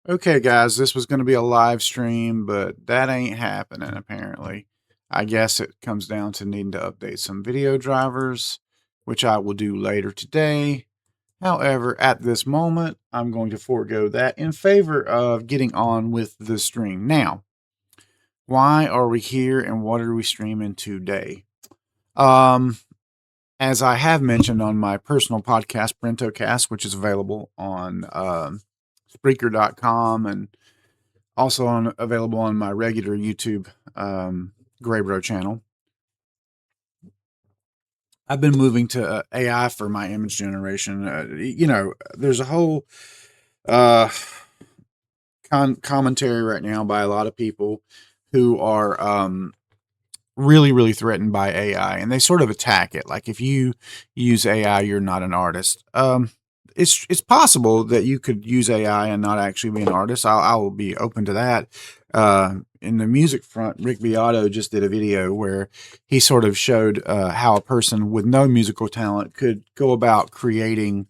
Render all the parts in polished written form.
Okay, guys, this was going to be a live stream, but that ain't happening apparently. I guess it comes down to needing to update some video drivers, which I will do later today. However, at this moment, I'm going to forego that in favor of getting on with the stream. Now, why are we here and what are we streaming today? Um, as I have mentioned on my personal podcast, BrentoCast, which is available on Spreaker.com and also available on my regular YouTube Graybro channel. I've been moving to AI for my image generation. There's a whole uh, commentary right now by a lot of people who are really, really threatened by AI, and they sort of attack it. Like if you use AI, you're not an artist. It's possible that you could use AI and not actually be an artist. I will be open to that. In the music front, Rick Beato just did a video where he sort of showed how a person with no musical talent could go about creating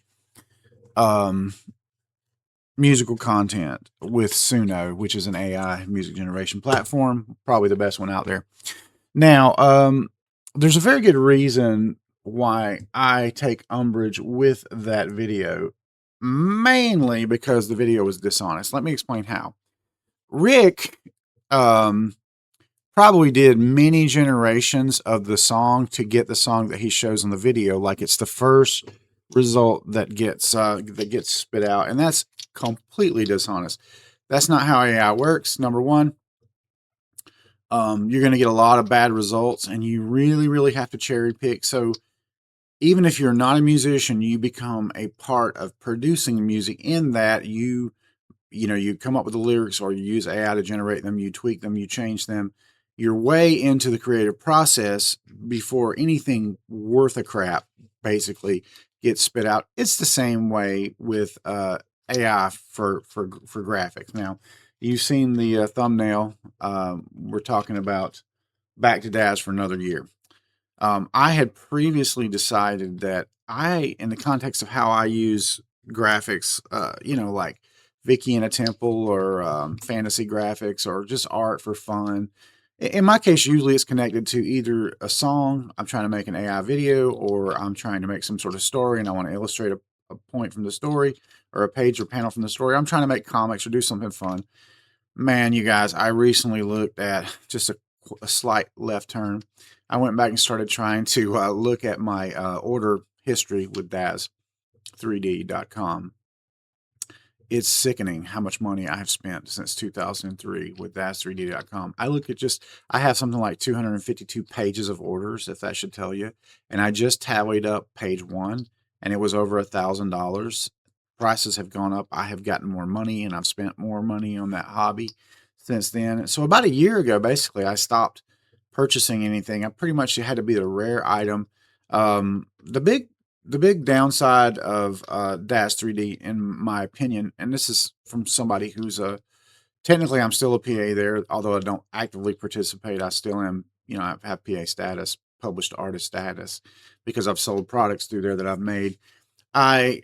um, musical content with Suno, which is an AI music generation platform, probably the best one out there. Now, there's a very good reason why I take umbrage with that video, mainly because the video was dishonest. Let me explain how. Rick um, probably did many generations of the song to get the song that he shows in the video, like it's the first result that gets spit out, and that's completely dishonest. That's not how AI works. Number one, you're going to get a lot of bad results, and you really, really have to cherry pick. So even if you're not a musician, you become a part of producing music in that you come up with the lyrics or you use AI to generate them, you tweak them, you change them. You're way into the creative process before anything worth a crap basically gets spit out. It's the same way with AI for graphics. Now, you've seen the thumbnail. We're talking about Back to Daz for another year. I had previously decided that in the context of how I use graphics, like Vicky in a Temple or fantasy graphics or just art for fun. In my case, usually it's connected to either a song, I'm trying to make an AI video, or I'm trying to make some sort of story and I want to illustrate a point from the story or a page or panel from the story. I'm trying to make comics or do something fun. Man, you guys, I recently looked at just a slight left turn. I went back and started trying to look at my order history with Daz3D.com. It's sickening how much money I have spent since 2003 with Daz3D.com. I have something like 252 pages of orders, if that should tell you. And I just tallied up page one, and it was over $1,000. Prices have gone up. I have gotten more money, and I've spent more money on that hobby since then. So about a year ago, basically, I stopped purchasing anything. I pretty much had to be the rare item. The big downside of Dash 3D, in my opinion, and this is from somebody who's technically I'm still a PA there, although I don't actively participate. I still am, I have PA status, published artist status, because I've sold products through there that I've made. I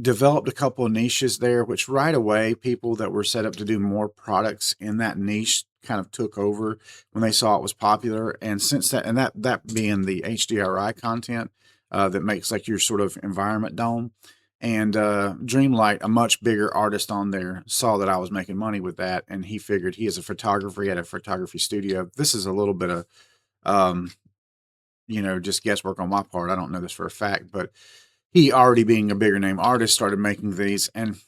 developed a couple of niches there, which right away people that were set up to do more products in that niche kind of took over when they saw it was popular. And since that, and that being the HDRI content that makes like your sort of environment dome. And Dreamlight, a much bigger artist on there, saw that I was making money with that, and he figured he is a photographer. He had a photography studio. This is a little bit of um, just guesswork on my part. I don't know this for a fact, but he already being a bigger name artist started making these, and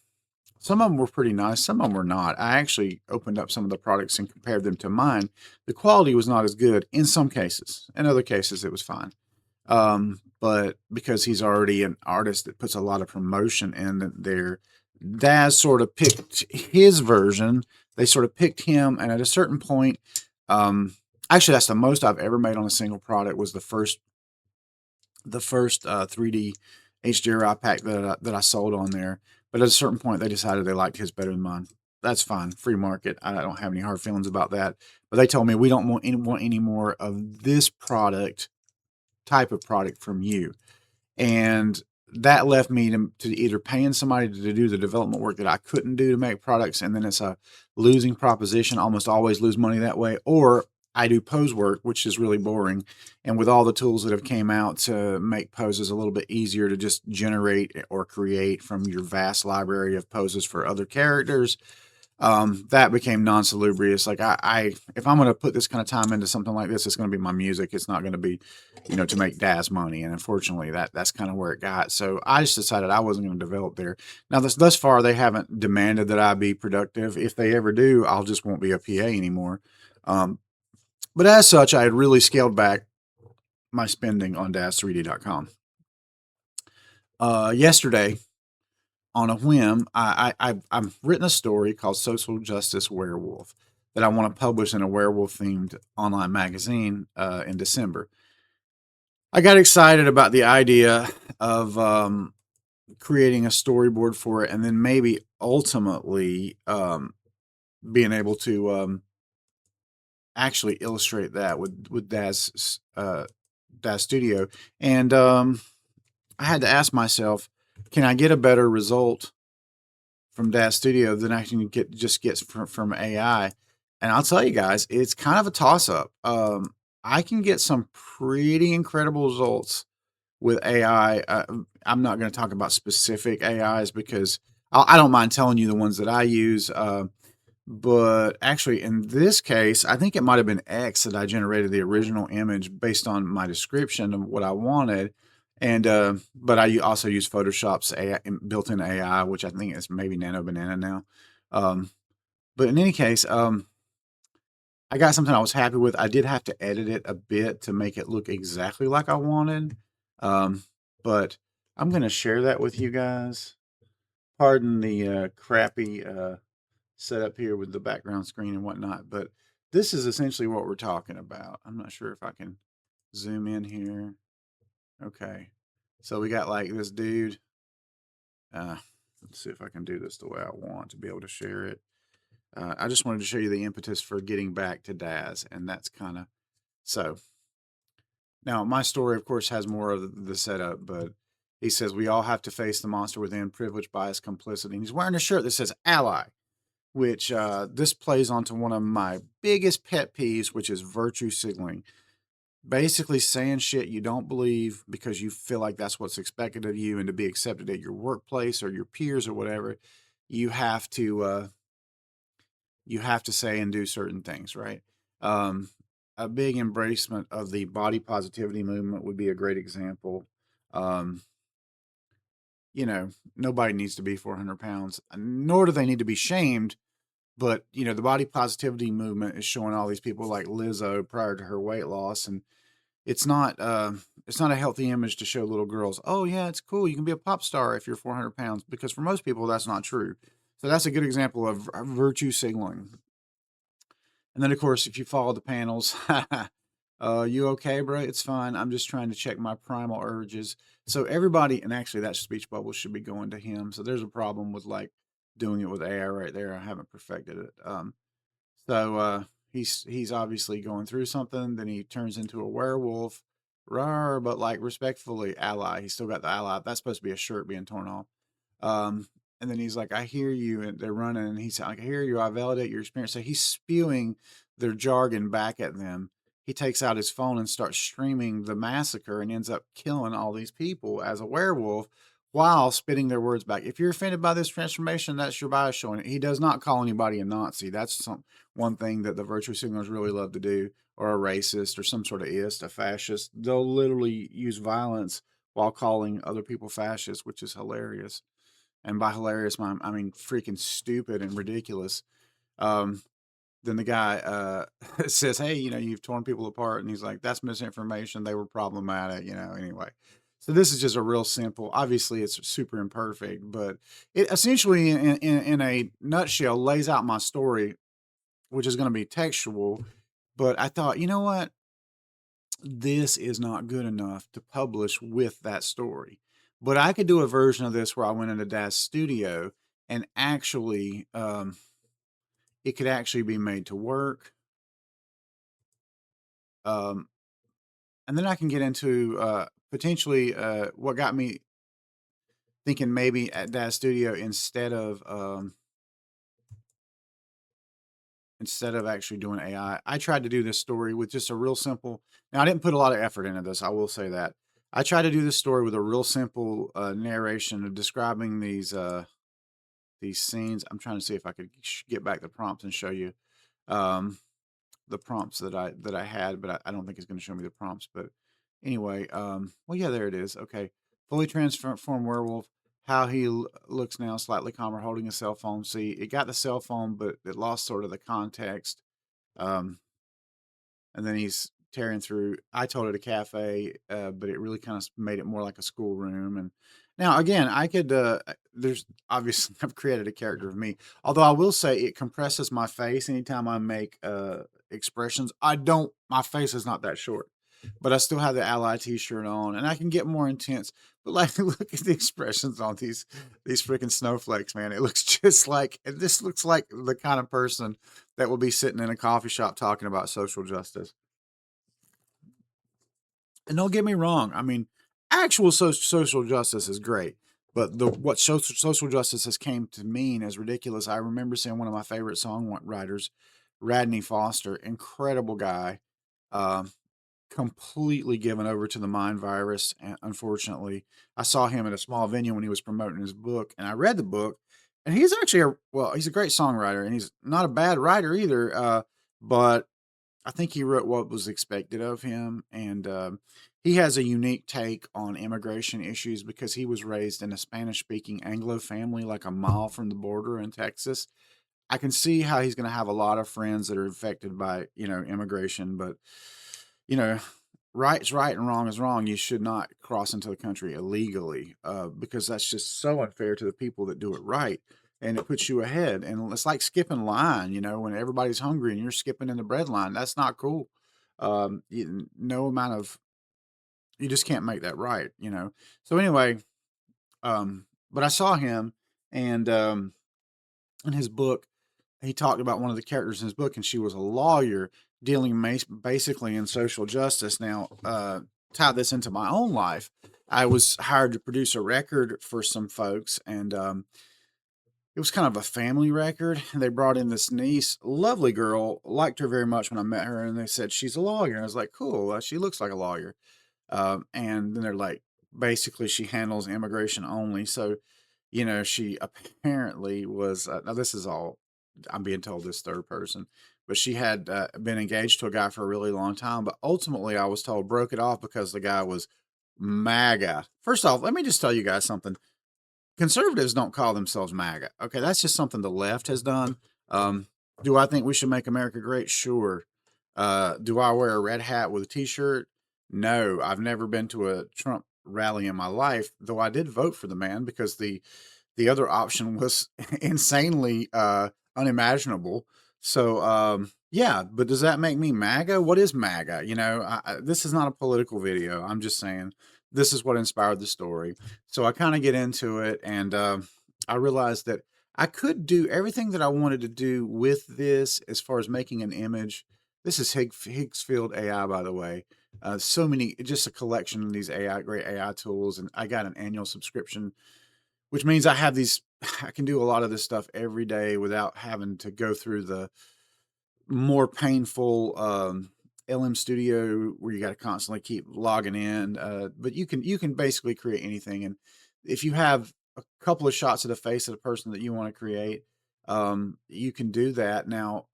some of them were pretty nice, some of them were not. I actually opened up some of the products and compared them to mine. The quality was not as good in some cases. In other cases, it was fine. But because he's already an artist that puts a lot of promotion in there, Daz sort of picked his version. They sort of picked him, and at a certain point, actually, that's the most I've ever made on a single product. Was the first 3D HDRI pack that I sold on there. But at a certain point, they decided they liked his better than mine. That's fine, free market. I don't have any hard feelings about that. But they told me we don't want any more of this type of product from you. And that left me to either paying somebody to do the development work that I couldn't do to make products, and then it's a losing proposition. Almost always lose money that way, or I do pose work, which is really boring. And with all the tools that have came out to make poses a little bit easier to just generate or create from your vast library of poses for other characters, that became non-salubrious. Like if I'm going to put this kind of time into something like this, it's going to be my music. It's not going to be, to make Daz money. And unfortunately, that's kind of where it got. So I just decided I wasn't going to develop there. Now, thus far, they haven't demanded that I be productive. If they ever do, I'll just won't be a PA anymore. Um, but as such, I had really scaled back my spending on Daz3D.com. Yesterday, on a whim, I've written a story called Social Justice Werewolf that I want to publish in a werewolf themed online magazine in December. I got excited about the idea of creating a storyboard for it, and then maybe ultimately being able to actually illustrate that with Daz Studio. And I had to ask myself, can I get a better result from Daz Studio than I can get from AI? And I'll tell you guys, it's kind of a toss up. I can get some pretty incredible results with AI. I'm not going to talk about specific AIs because I don't mind telling you the ones that I use. But actually, in this case, I think it might have been X that I generated the original image based on my description of what I wanted. And but I also use Photoshop's AI, built-in AI, which I think is maybe Nano Banana now. Um, but in any case, I got something I was happy with. I did have to edit it a bit to make it look exactly like I wanted. Um, but I'm going to share that with you guys. Pardon the crappy setup here with the background screen and whatnot, but this is essentially what we're talking about. I'm not sure if I can zoom in here. Okay. So we got like this dude. Uh, let's see if I can do this the way I want to be able to share it. I just wanted to show you the impetus for getting back to Daz, and that's kind of so. Now, my story, of course, has more of the setup, but he says we all have to face the monster within: privilege, bias, complicity. And he's wearing a shirt that says ally, which this plays onto one of my biggest pet peeves, which is virtue signaling. Basically saying shit you don't believe because you feel like that's what's expected of you and to be accepted at your workplace or your peers or whatever, you have to say and do certain things, right? Um, a big embracement of the body positivity movement would be a great example. Um, Nobody needs to be 400 pounds, nor do they need to be shamed. But the body positivity movement is showing all these people like Lizzo prior to her weight loss, and it's not a healthy image to show little girls. Oh yeah, it's cool. You can be a pop star if you're 400 pounds, because for most people that's not true. So that's a good example of virtue signaling. And then, of course, if you follow the panels, you okay, bro? It's fine. I'm just trying to check my primal urges. So everybody, and actually that speech bubble should be going to him. So there's a problem with like doing it with AI right there. I haven't perfected it. So he's obviously going through something. Then he turns into a werewolf, rawr, but like respectfully ally. He's still got the ally. That's supposed to be a shirt being torn off. Um, and then he's like, I hear you. And they're running. And he's like, I hear you. I validate your experience. So he's spewing their jargon back at them. He takes out his phone and starts streaming the massacre and ends up killing all these people as a werewolf while spitting their words back. If you're offended by this transformation, that's your bias showing. He does not call anybody a Nazi. That's one thing that the virtue signalers really love to do, or a racist, or some sort of ist, a fascist. They'll literally use violence while calling other people fascists, which is hilarious. And by hilarious, I mean freaking stupid and ridiculous. Um, then the guy says, "Hey, you've torn people apart," and he's like, "That's misinformation. They were problematic." Anyway. So this is just a real simple. Obviously, it's super imperfect, but it essentially, in a nutshell, lays out my story, which is going to be textual. But I thought, you know what? This is not good enough to publish with that story. But I could do a version of this where I went into Daz Studio and actually, it could actually be made to work. Um, and then I can get into potentially what got me thinking maybe at Daz Studio instead of actually doing AI, I tried to do this story with just a real simple. Now, I didn't put a lot of effort into this. I will say that I tried to do this story with a real simple narration of describing these scenes. I'm trying to see if I could get back the prompts and show you um, the prompts that I had, but I don't think it's going to show me the prompts. But anyway, well, yeah, there it is. Okay, fully transformed werewolf. How he looks now, slightly calmer, holding a cell phone. See, it got the cell phone, but it lost sort of the context. Um, and then he's tearing through. I told it a cafe, but it really kind of made it more like a schoolroom. And now, again, I could. There's obviously I've created a character of me. Although I will say it compresses my face anytime I make expressions. I don't. My face is not that short, but I still have the Ally T-shirt on, and I can get more intense. But like, look at the expressions on these freaking snowflakes, man. It looks just like this looks like the kind of person that will be sitting in a coffee shop talking about social justice. And don't get me wrong, I mean, actual social justice is great, but the what social justice has came to mean is ridiculous. I remember seeing one of my favorite songwriters, Radney Foster, incredible guy, um, completely given over to the mind virus. And unfortunately, I saw him at a small venue when he was promoting his book, and I read the book. And he's actually he's a great songwriter, and he's not a bad writer either. But I think he wrote what was expected of him, and he has a unique take on immigration issues because he was raised in a Spanish-speaking Anglo family, like a mile from the border in Texas. I can see how he's going to have a lot of friends that are affected by immigration, but you know, right's right and wrong is wrong. You should not cross into the country illegally because that's just so unfair to the people that do it right. And it puts you ahead. And it's like skipping line, when everybody's hungry and you're skipping in the bread line. That's not cool. No amount of, you just can't make that right. So anyway, but I saw him and in his book, he talked about one of the characters in his book, and she was a lawyer dealing basically in social justice. Now, tie this into my own life. I was hired to produce a record for some folks, and it was kind of a family record. They brought in this niece, lovely girl, liked her very much when I met her, and they said she's a lawyer. And I was like, cool, she looks like a lawyer. And then they're like, basically, she handles immigration only. So, she apparently was. Now, this is all I'm being told this third person, but she had been engaged to a guy for a really long time. But ultimately, I was told broke it off because the guy was MAGA. First off, let me just tell you guys something. Conservatives don't call themselves MAGA. Okay, that's just something the left has done. Um, do I think we should make America great? Sure. Do I wear a red hat with a T-shirt? No, I've never been to a Trump rally in my life, though I did vote for the man because the other option was insanely unimaginable. So yeah, but does that make me MAGA? What is MAGA? This is not a political video. I'm just saying this is what inspired the story. So I kind of get into it, and I realized that I could do everything that I wanted to do with this as far as making an image. This is Higgsfield AI, by the way. So many, just a collection of these great AI tools, and I got an annual subscription, which means I have these. I can do a lot of this stuff every day without having to go through the more painful LM Studio where you got to constantly keep logging in. But you can basically create anything, and if you have a couple of shots of the face of the person that you want to create, you can do that. Now,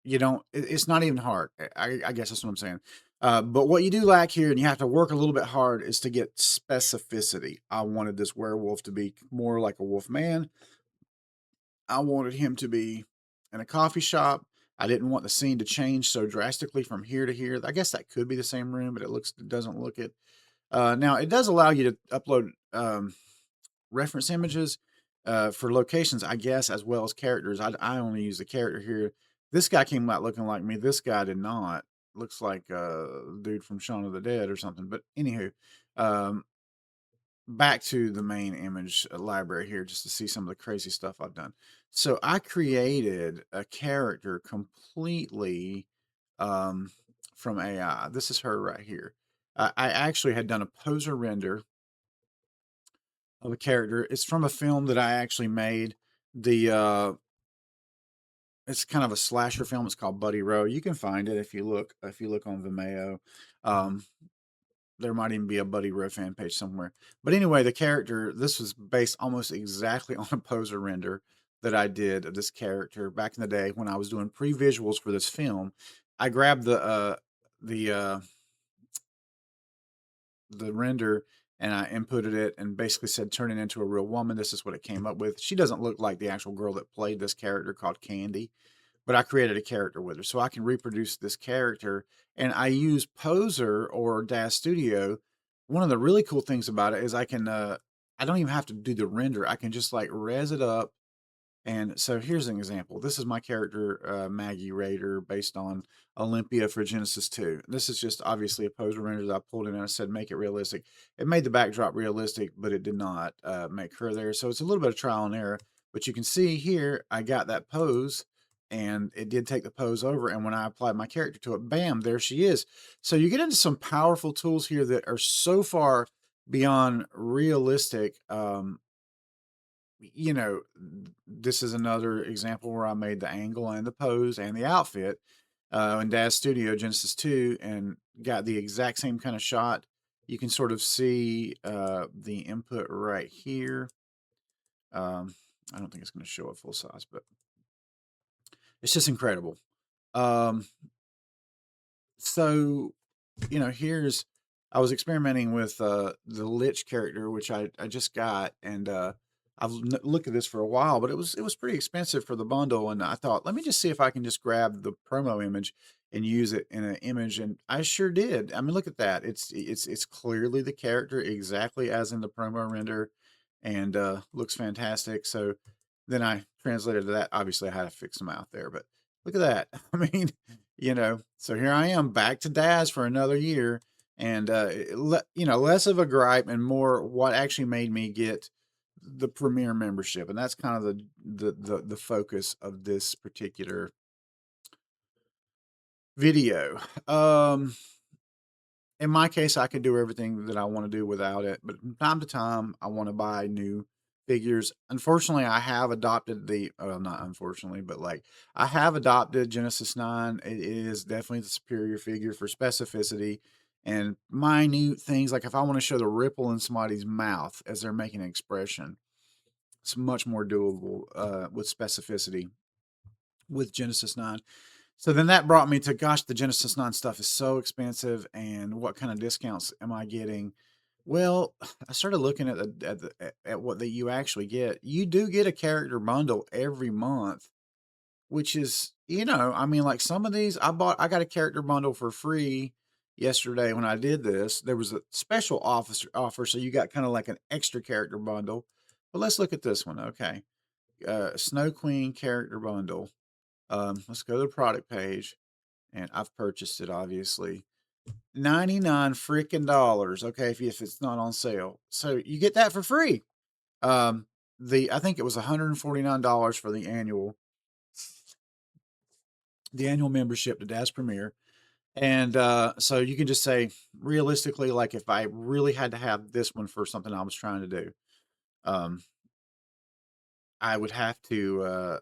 you don't. It's not even hard. I guess that's what I'm saying. But what you do lack here, and you have to work a little bit hard, is to get specificity. I wanted this werewolf to be more like a wolf man. I wanted him to be in a coffee shop. I didn't want the scene to change so drastically from here to here. I guess that could be the same room, but it doesn't look it. Now it does allow you to upload reference images for locations, I guess, as well as characters. I only use the character here. This guy came out looking like me. This guy did not. Looks like a dude from Shaun of the Dead or something. But anywho, um, back to the main image library here just to see some of the crazy stuff I've done. So I created a character completely um, from AI. This is her right here. I actually had done a poser render of a character. It's from a film that I actually made. The It's kind of a slasher film. It's called Buddy Row. You can find it if you look on Vimeo. Um, there might even be a Buddy Row fan page somewhere. But anyway, the character, this was based almost exactly on a poser render that I did of this character back in the day when I was doing pre-visuals for this film. I grabbed the uh the render and I inputted it and basically said turn it into a real woman. This is what it came up with. She doesn't look like the actual girl that played this character called Candy, but I created a character with her. So I can reproduce this character and I use Poser or Daz Studio. One of the really cool things about it is I don't even have to do the render. I can just like res it up, and so here's an example. This is my character, Maggie Raider, based on Olympia for Genesis 2. This is just obviously a poser render that I pulled in and I said, make it realistic. It made the backdrop realistic, but it did not make her there. So it's a little bit of trial and error. But you can see here, I got that pose and it did take the pose over. And when I applied my character to it, bam, there she is. So you get into some powerful tools here that are so far beyond realistic. You know, this is another example where I made the angle and the pose and the outfit in Daz Studio Genesis 2 and got the exact same kind of shot. You can sort of see the input right here. I don't think it's going to show it full size, but it's just incredible. Um, so here's I was experimenting with the Lich character, which I just got, and looked at this for a while, but it was pretty expensive for the bundle, and I thought, let me just see if I can just grab the promo image and use it in an image, and I sure did. I mean, look at that. It's clearly the character exactly as in the promo render, and looks fantastic. So then I translated that. Obviously, I had to fix them out there, but look at that. I mean, so here I am back to Daz for another year, and less of a gripe and more what actually made me get the premier membership, and that's kind of the focus of this particular video. In my case, I could do everything that I want to do without it, but from time to time, I want to buy new figures. Unfortunately, I have adopted well, not unfortunately, but like I have adopted Genesis 9. It is definitely the superior figure for specificity and minute things. Like if I want to show the ripple in somebody's mouth as they're making an expression, it's much more doable with specificity with Genesis 9. So then that brought me to, gosh, the Genesis 9 stuff is so expensive, and what kind of discounts am I getting? Well, I started looking at what that you actually get. You do get a character bundle every month, which is, I mean, like some of these I got a character bundle for free yesterday when I did this. There was a special offer, so you got kind of like an extra character bundle. But let's look at this one. Okay. Snow Queen character bundle. Let's go to the product page, and I've purchased it obviously. 99 freaking dollars. Okay, if it's not on sale. So you get that for free. I think it was $149 for the annual membership to Daz Premier. And so you can just say realistically, like if I really had to have this one for something I was trying to do, um, I would have to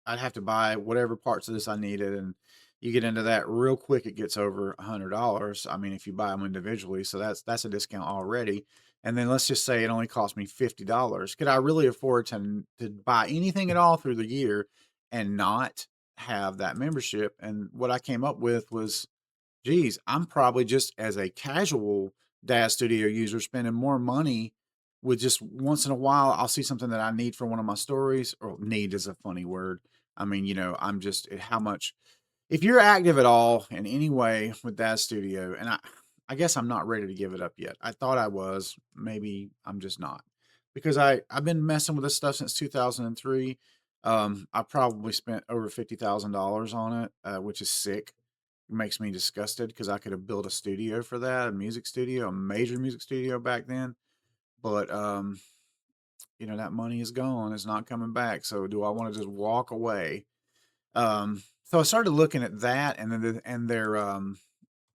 I'd have to buy whatever parts of this I needed, and you get into that real quick. It gets over $100. I mean, if you buy them individually, so that's a discount already. And then let's just say it only cost me $50. Could I really afford to buy anything at all through the year and not have that membership? And what I came up with was, geez, I'm probably just as a casual Daz Studio user spending more money with just once in a while I'll see something that I need for one of my stories, or need is a funny word. I mean, I'm just how much if you're active at all in any way with Daz Studio, and I guess I'm not ready to give it up yet. I thought I was, maybe I'm just not. Because I've been messing with this stuff since 2003. I probably spent over $50,000 on it, which is sick. It makes me disgusted because I could have built a studio for that, a music studio, a major music studio back then. But that money is gone. It's not coming back. So do I want to just walk away? So I started looking at that, and then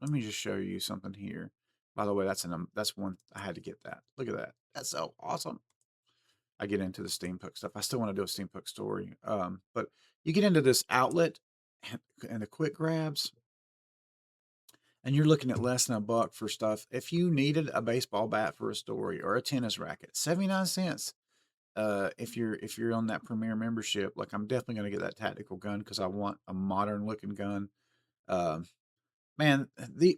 let me just show you something here. By the way, that's one I had to get that. Look at that. That's so awesome. I get into the steampunk stuff. I still want to do a steampunk story. But you get into this outlet and the quick grabs, and you're looking at less than a buck for stuff. If you needed a baseball bat for a story or a tennis racket, 79 cents. If you're on that premier membership, like I'm definitely going to get that tactical gun because I want a modern looking gun. Um, Man,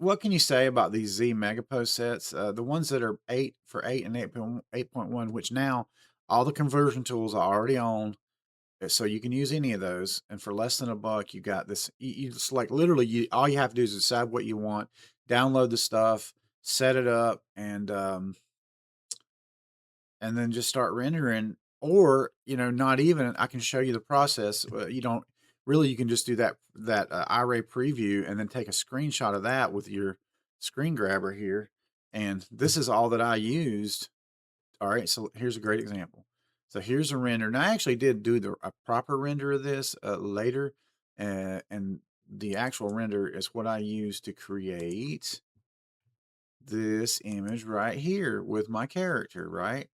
what can you say about these Z Megapost sets? The ones that are 8 for 8 and 8.1, which now all the conversion tools are already on, so you can use any of those. And for less than a buck, you got this. You just like literally, all you have to do is decide what you want, download the stuff, set it up, and then just start rendering. Or not even. I can show you the process. You don't really. You can just do that iRay preview and then take a screenshot of that with your screen grabber here. And this is all that I used. All right, so here's a great example. So here's a render. And I actually did do a proper render of this later, and the actual render is what I used to create this image right here with my character, right?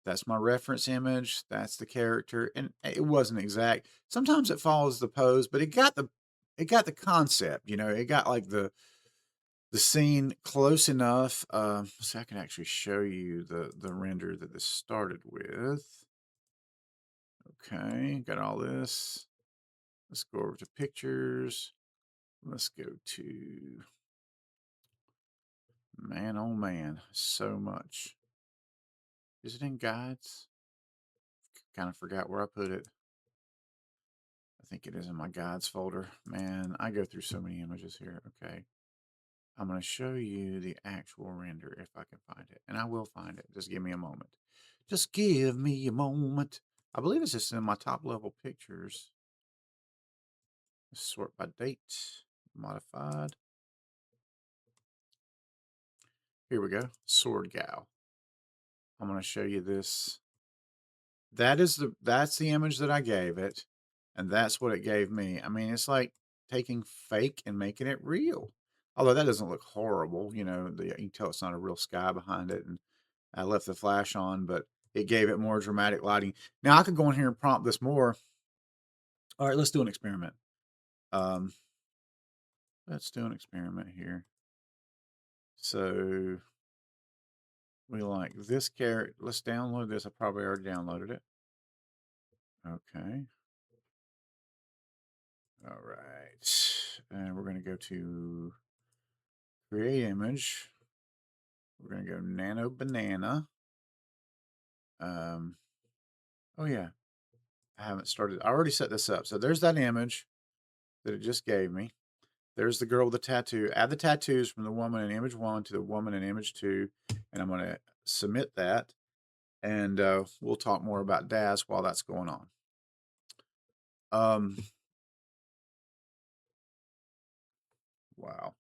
That's my reference image. That's the character, and it wasn't exact. Sometimes it follows the pose, but it got the concept. It got like the scene close enough. So I can actually show you the render that this started with. Okay, got all this. Let's go over to pictures. Let's go to man. Oh man, so much. Is it in guides? Kind of forgot where I put it. I think it is in my guides folder. Man, I go through so many images here. Okay. I'm going to show you the actual render if I can find it. And I will find it. Just give me a moment. Just give me a moment. I believe it's just in my top level pictures. Sort by date. Modified. Here we go. Sword Gal. I'm going to show you this. That's the image that I gave it. And that's what it gave me. I mean, it's like taking fake and making it real. Although that doesn't look horrible. You can tell it's not a real sky behind it. And I left the flash on, but it gave it more dramatic lighting. Now I could go in here and prompt this more. All right, let's do an experiment. Let's do an experiment here. So we like this character. Let's download this. I probably already downloaded it. Okay. All right. And we're going to go to create image. We're going to go nano banana. Oh yeah. I haven't started. I already set this up. So there's that image that it just gave me. There's the girl with the tattoo. Add the tattoos from the woman in image 1 to the woman in image 2. And I'm going to submit that. And we'll talk more about Daz while that's going on. Wow.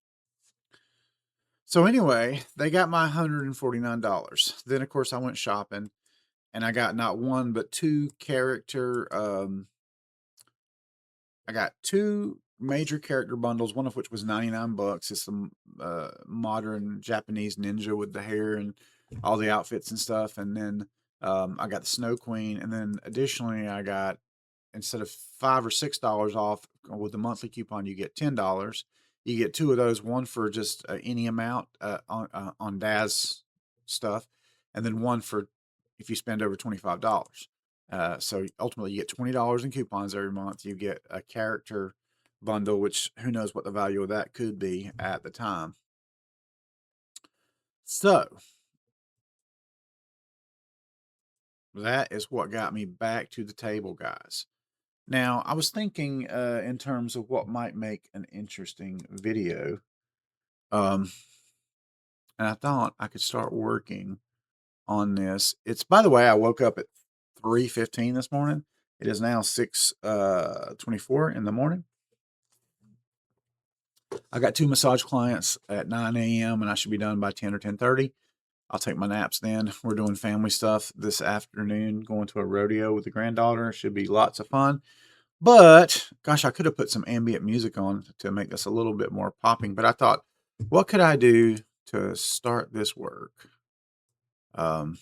So anyway, they got my $149. Then, of course, I went shopping. And I got not one, but two character. I got two major character bundles, one of which was 99 bucks. It's some modern Japanese ninja with the hair and all the outfits and stuff. And then I got the Snow Queen. And then additionally, I got, instead of $5 or $6 off with the monthly coupon, you get $10. You get two of those, one for just any amount on Daz stuff, and then one for if you spend over $25. So ultimately, you get $20 in coupons every month. You get a character bundle, which who knows what the value of that could be at the time. So that is what got me back to the table, guys. Now, I was thinking in terms of what might make an interesting video. And I thought I could start working on this. It's, by the way, I woke up at 3:15 this morning. It is now 6:24 in the morning. I got two massage clients at 9 a.m. and I should be done by 10 or 10:30. I'll take my naps then. We're doing family stuff this afternoon, going to a rodeo with the granddaughter. Should be lots of fun. But gosh, I could have put some ambient music on to make this a little bit more popping. But I thought, what could I do to start this work. Um,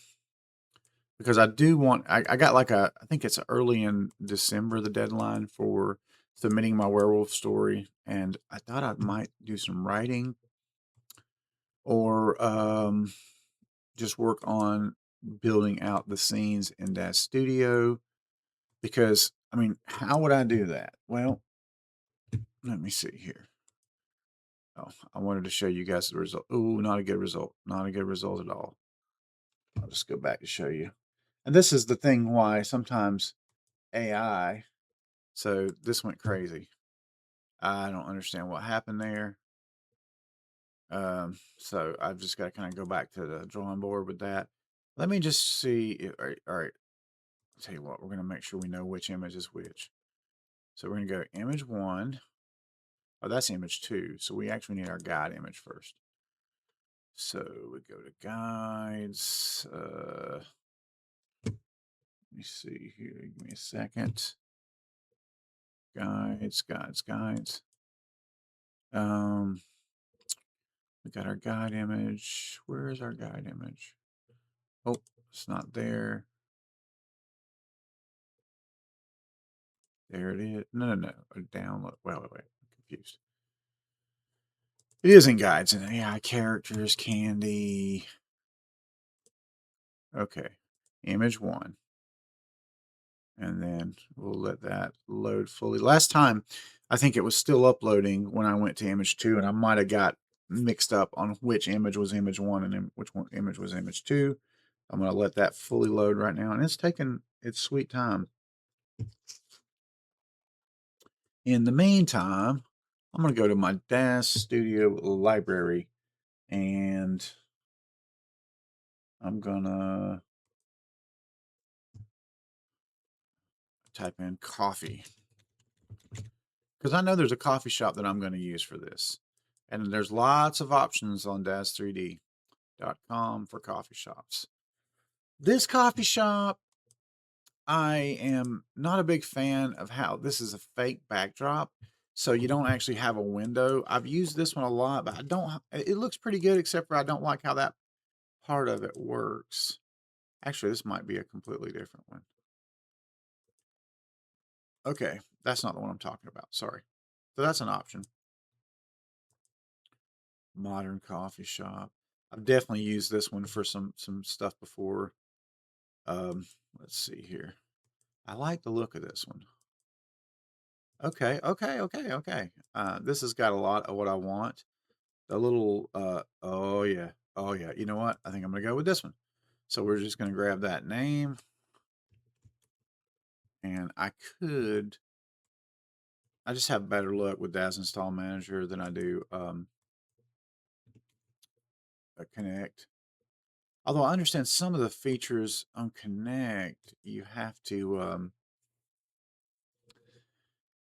because I do want, I got like I think it's early in December, the deadline for submitting my werewolf story. And I thought I might do some writing or just work on building out the scenes in that studio. Because, I mean, how would I do that? Well, let me see here. Oh, I wanted to show you guys the result. Oh, not a good result. Not a good result at all. I'll just go back to show you. And this is the thing why sometimes AI, so this went crazy. I don't understand what happened there. So I've just got to kind of go back to the drawing board with that. Let me just see. All right. I'll tell you what, we're going to make sure we know which image is which. So we're going to go image one. Oh, that's image two. So we actually need our guide image first. So we go to guides. Let me see here. Give me a second. Guides. We got our guide image. Where is our guide image? Oh, it's not there. There it is. No. Download. Wait. I'm confused. It is in guides and AI characters, candy. Okay. Image one. And then we'll let that load fully. Last time, I think it was still uploading when I went to image two, and I might have got mixed up on which image was image one and which one image was image two. I'm going to let that fully load right now, and it's taking its sweet time. In the meantime, I'm going to go to my Daz Studio library, and I'm going to type in coffee. Because I know there's a coffee shop that I'm going to use for this. And there's lots of options on daz3d.com for coffee shops. This coffee shop, I am not a big fan of how this is a fake backdrop. So you don't actually have a window. I've used this one a lot, but it looks pretty good, except for I don't like how that part of it works. Actually, this might be a completely different one. Okay, that's not the one I'm talking about. Sorry. So that's an option. Modern coffee shop. I've definitely used this one for some stuff before. Let's see here. I like the look of this one. Okay. This has got a lot of what I want. The little oh yeah. Oh yeah. You know what? I think I'm gonna go with this one. So we're just gonna grab that name. And I just have better luck with Daz Install Manager than I do Connect. Although I understand some of the features on Connect, you have to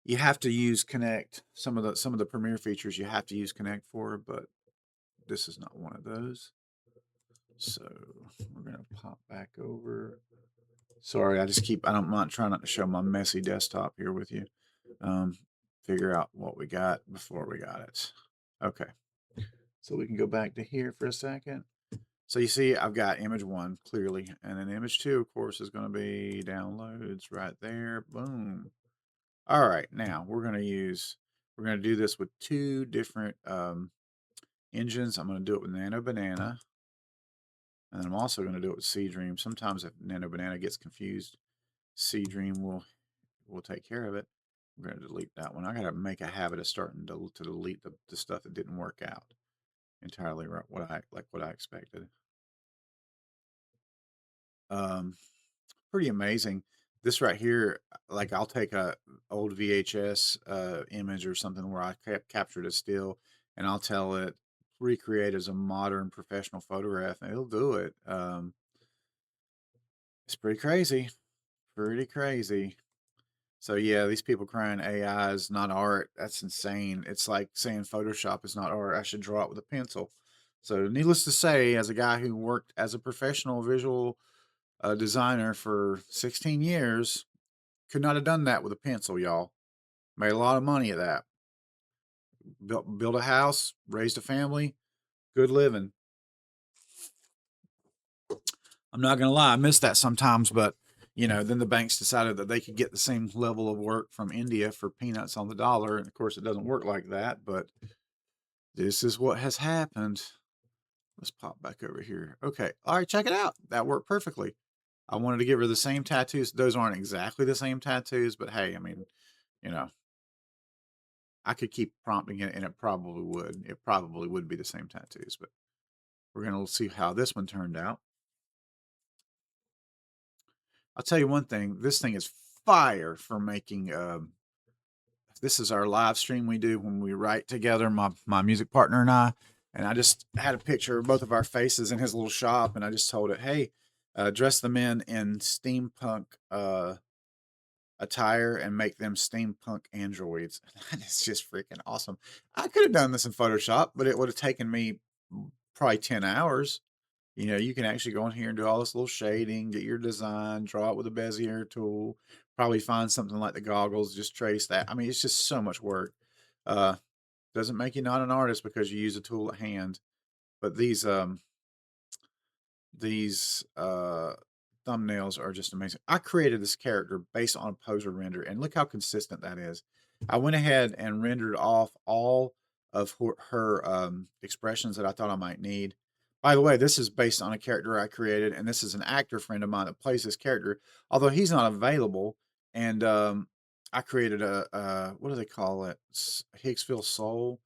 use Connect. Some of the Premiere features you have to use Connect for, but this is not one of those. So we're gonna pop back over. Sorry, I'm not trying not to show my messy desktop here with you. Figure out what we got before we got it. Okay. So we can go back to here for a second. So you see, I've got image one clearly, and then image two, of course, is going to be downloads right there. Boom. All right, now we're going to do this with two different engines. I'm going to do it with Nano Banana, and then I'm also going to do it with Seedream. Sometimes if Nano Banana gets confused, Seedream will take care of it. We're going to delete that one. I got to make a habit of starting to delete the stuff that didn't work out entirely what I expected. Um, Pretty amazing. This right here, like I'll take a old VHS image or something where I captured a still, and I'll tell it recreate as a modern professional photograph, and it'll do it. It's pretty crazy, pretty crazy. So yeah, these people crying AI is not art. That's insane. It's like saying Photoshop is not art. I should draw it with a pencil. So needless to say, as a guy who worked as a professional visual designer for 16 years, could not have done that with a pencil, y'all. Made a lot of money at that. Built a house, raised a family, Good living. I'm not gonna lie, I miss that sometimes, but then the banks decided that they could get the same level of work from India for peanuts on the dollar, and of course it doesn't work like that, but this is what has happened. Let's pop back over here. Okay, all right, check it out. That worked perfectly. I wanted to give her the same tattoos. Those aren't exactly the same tattoos, but hey, I mean, you know, I could keep prompting it and it probably would. It probably would be the same tattoos, but we're gonna see how this one turned out. I'll tell you one thing, this thing is fire for making this is our live stream we do when we write together, my music partner and I just had a picture of both of our faces in his little shop, and I just told it, hey, dress the men in steampunk attire and make them steampunk androids. That is just freaking awesome. I could have done this in Photoshop, but it would have taken me probably 10 hours. You can actually go in here and do all this little shading, get your design, draw it with a Bezier tool, probably find something like the goggles, just trace that. I mean, it's just so much work. Uh, doesn't make you not an artist because you use a tool at hand. But these thumbnails are just amazing. I created this character based on a poser render, and look how consistent that is. I went ahead and rendered off all of her expressions that I thought I might need. By the way, this is based on a character I created, and this is an actor friend of mine that plays this character, although he's not available. And I created a what do they call it? Hicksville Soul.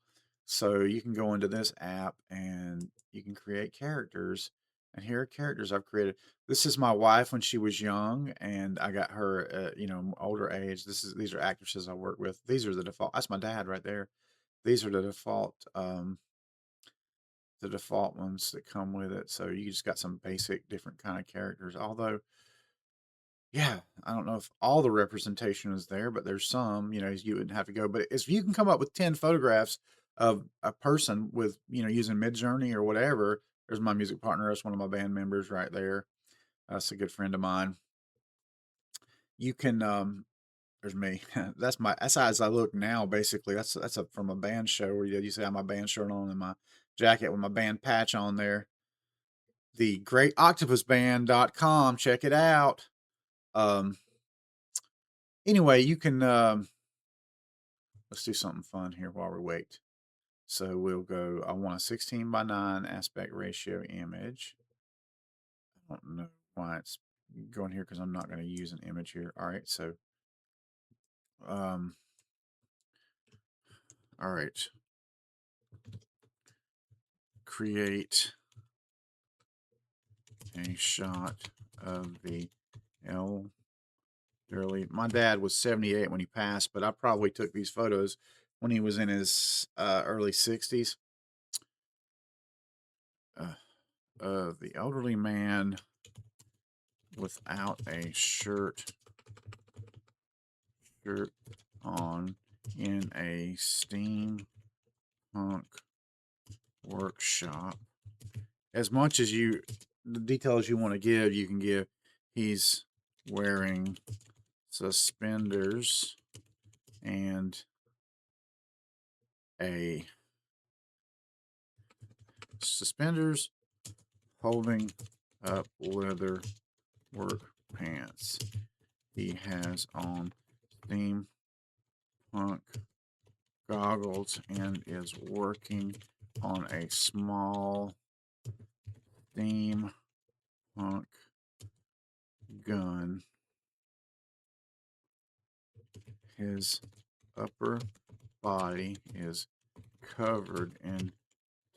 So you can go into this app and you can create characters. And here are characters I've created. This is my wife when she was young, and I got her at older age. These are actresses I work with. These are the default. That's my dad right there. These are the default ones that come with it. So you just got some basic different kind of characters. Although, yeah, I don't know if all the representation is there, but there's some. You wouldn't have to go. But if you can come up with 10 photographs of a person with using Midjourney or whatever, there's my music partner. That's one of my band members right there. That's a good friend of mine. You can there's me. That's how as I look now, basically. That's from a band show where you see I have my band shirt on and my jacket with my band patch on there. The greatoctopusband.com. Check it out. Um anyway, you can let's do something fun here while we wait. So we'll go, I want a 16:9 aspect ratio image. I don't know why it's going here because I'm not going to use an image here. All right, so um all right. Create a shot of the elderly. My dad was 78 when he passed, but I probably took these photos when he was in his early 60s. The elderly man without a shirt on in a steampunk workshop. As much as the details you want to give, you can give. He's wearing suspenders and a suspenders holding up leather work pants. He has on steampunk goggles and is working on a small steampunk gun. His upper body is covered in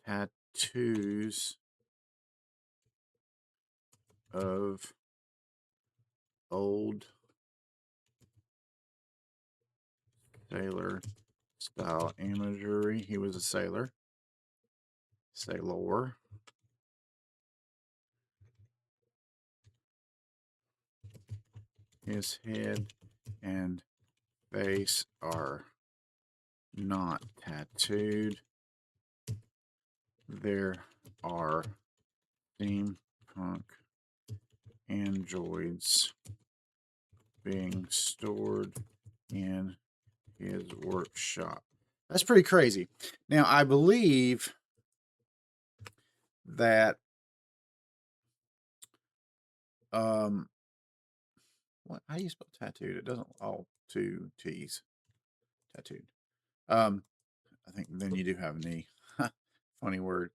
tattoos of old sailor style imagery. He was a sailor. Sailor. His head and face are not tattooed. There are steampunk androids being stored in his workshop. That's pretty crazy. Now, I believe that um what how do you spell tattooed? It doesn't all two T's. Tattooed. Um I think then you do have knee. Funny word.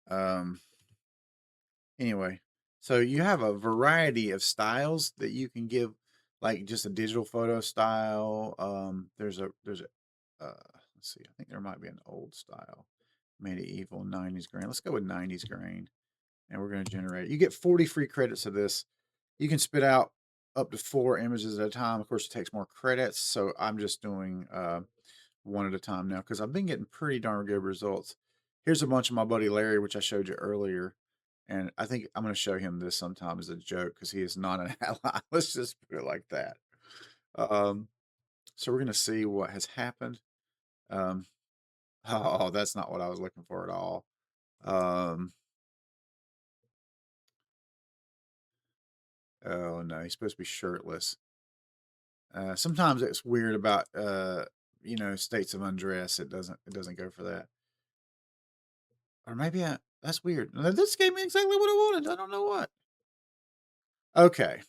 Um Anyway, so you have a variety of styles that you can give, like just a digital photo style. There's a let's see, I think there might be an old style, medieval 90s grain. Let's go with 90s grain, and we're going to generate. You get 40 free credits of this. You can spit out up to 4 images at a time. Of course, it takes more credits, so I'm just doing one at a time now because I've been getting pretty darn good results. Here's a bunch of my buddy Larry, which I showed you earlier. And I think I'm going to show him this sometime as a joke because he is not an ally. Let's just put it like that. Um, so we're going to see what has happened. Um, oh, that's not what I was looking for at all. Um, oh no, he's supposed to be shirtless. Sometimes it's weird about states of undress. It doesn't go for that. Or maybe that's weird. Now, this gave me exactly what I wanted. I don't know what. Okay,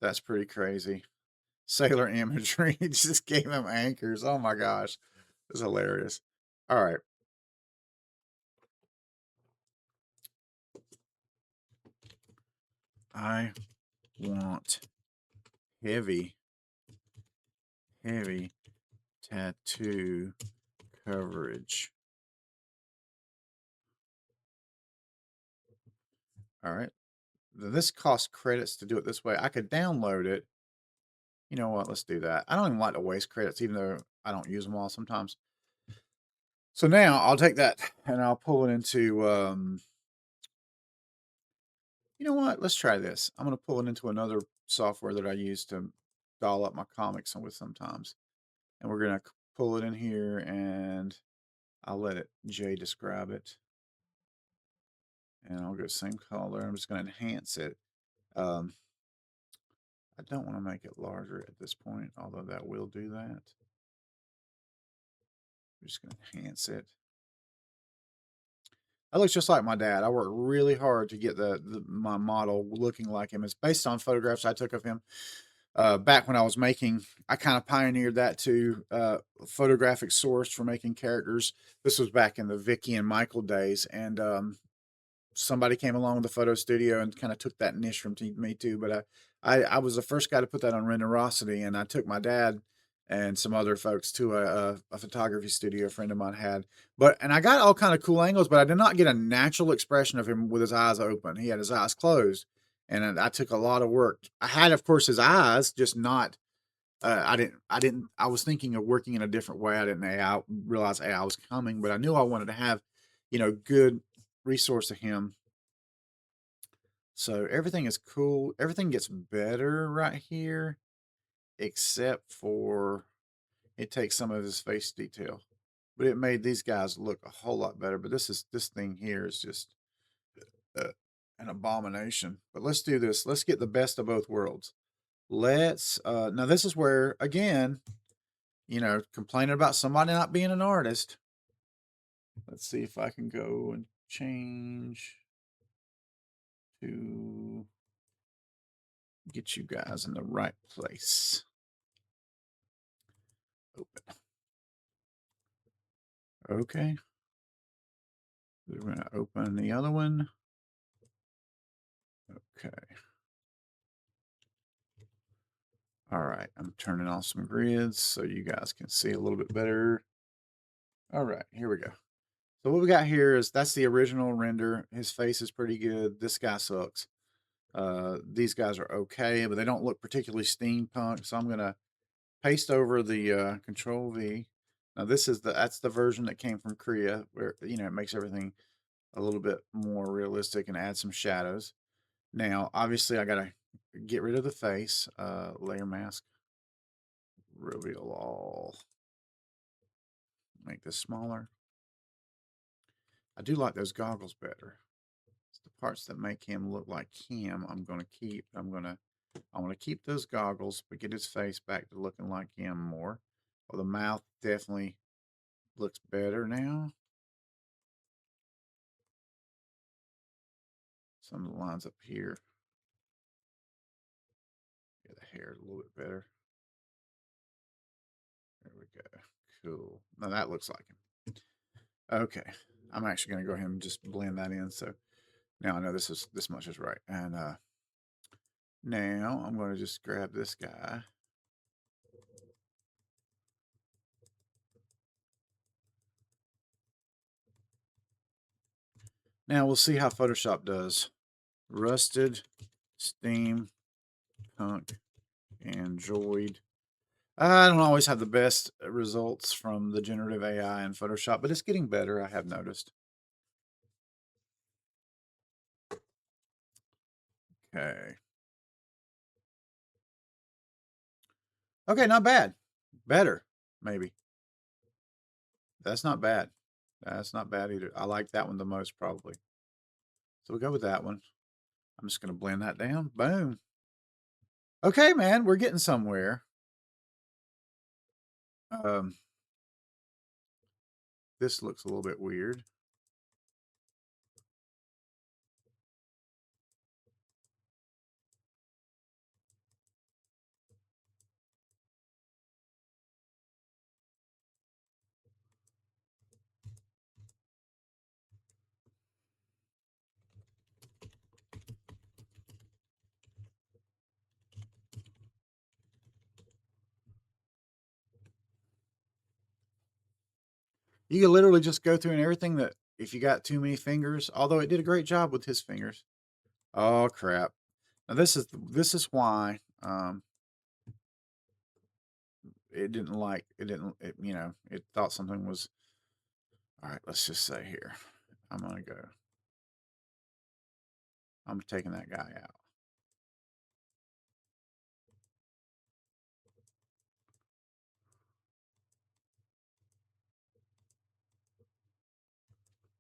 that's pretty crazy. Sailor imagery just gave him anchors. Oh my gosh, it's hilarious. All right, I want heavy, heavy tattoo coverage. All right, this costs credits to do it this way. I could download it. You know what? Let's do that. I don't even like to waste credits, even though I don't use them all sometimes. So now I'll take that and I'll pull it into. You know what? Let's try this. I'm going to pull it into another software that I use to doll up my comics with sometimes. And we're going to pull it in here and I'll let it Jay describe it. And I'll go same color. I'm just going to enhance it. Um, I don't want to make it larger at this point, although that will do that. I'm just going to enhance it. That looks just like my dad. I worked really hard to get my model looking like him. It's based on photographs I took of him back when I was making. I kind of pioneered that too. Photographic source for making characters. This was back in the Vicky and Michael days, and somebody came along with the photo studio and kind of took that niche from me too. But I was the first guy to put that on Renderosity, and I took my dad and some other folks to a photography studio a friend of mine had. And I got all kind of cool angles, but I did not get a natural expression of him with his eyes open. He had his eyes closed, and I took a lot of work. I had, of course, his eyes, just not. I didn't. I was thinking of working in a different way. I didn't realize AI was coming, but I knew I wanted to have, good resource of him. So everything is cool. Everything gets better right here, except for it takes some of his face detail. But it made these guys look a whole lot better. But this thing here is just uh, an abomination. But let's do this. Let's get the best of both worlds. Let's now this is where again, complaining about somebody not being an artist. Let's see if I can go and change to get you guys in the right place. Open. Okay. We're going to open the other one. Okay. All right. I'm turning off some grids so you guys can see a little bit better. All right. Here we go. So what we got here is that's the original render. His face is pretty good. This guy sucks. These guys are okay, but they don't look particularly steampunk. So I'm going to paste over the Control V. Now that's the version that came from Korea, where it makes everything a little bit more realistic and add some shadows. Now, obviously, I gotta get rid of the face. Layer mask, reveal all. Make this smaller. I do like those goggles better. It's the parts that make him look like him. I'm gonna keep. I want to keep those goggles, but get his face back to looking like him more. Well, the mouth definitely looks better now. some of the lines up here. Get the hair a little bit better. There we go. Cool. Now that looks like him. Okay. I'm actually going to go ahead and just blend that in. So now I know this much is right. And now I'm going to just grab this guy. Now we'll see how Photoshop does. Rusted, Steam, Punk, Android. I don't always have the best results from the generative AI in Photoshop, but it's getting better, I have noticed. Okay. Okay, not bad. Better, maybe. That's not bad. That's not bad either. I like that one the most, probably. So we'll go with that one. I'm just going to blend that down. Boom. Okay, man, we're getting somewhere. This looks a little bit weird. You can literally just go through and everything that if you got too many fingers, although it did a great job with his fingers. Oh crap. Now this is why it didn't like it thought something was all right. Let's just say here, I'm taking that guy out.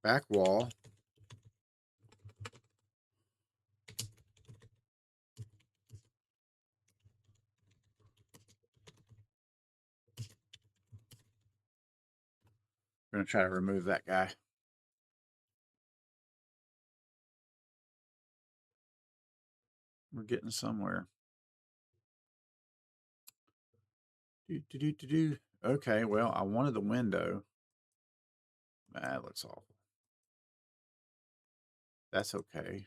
Back wall. We're gonna try to remove that guy. We're getting somewhere. Okay, well, I wanted the window. That looks awful. That's okay.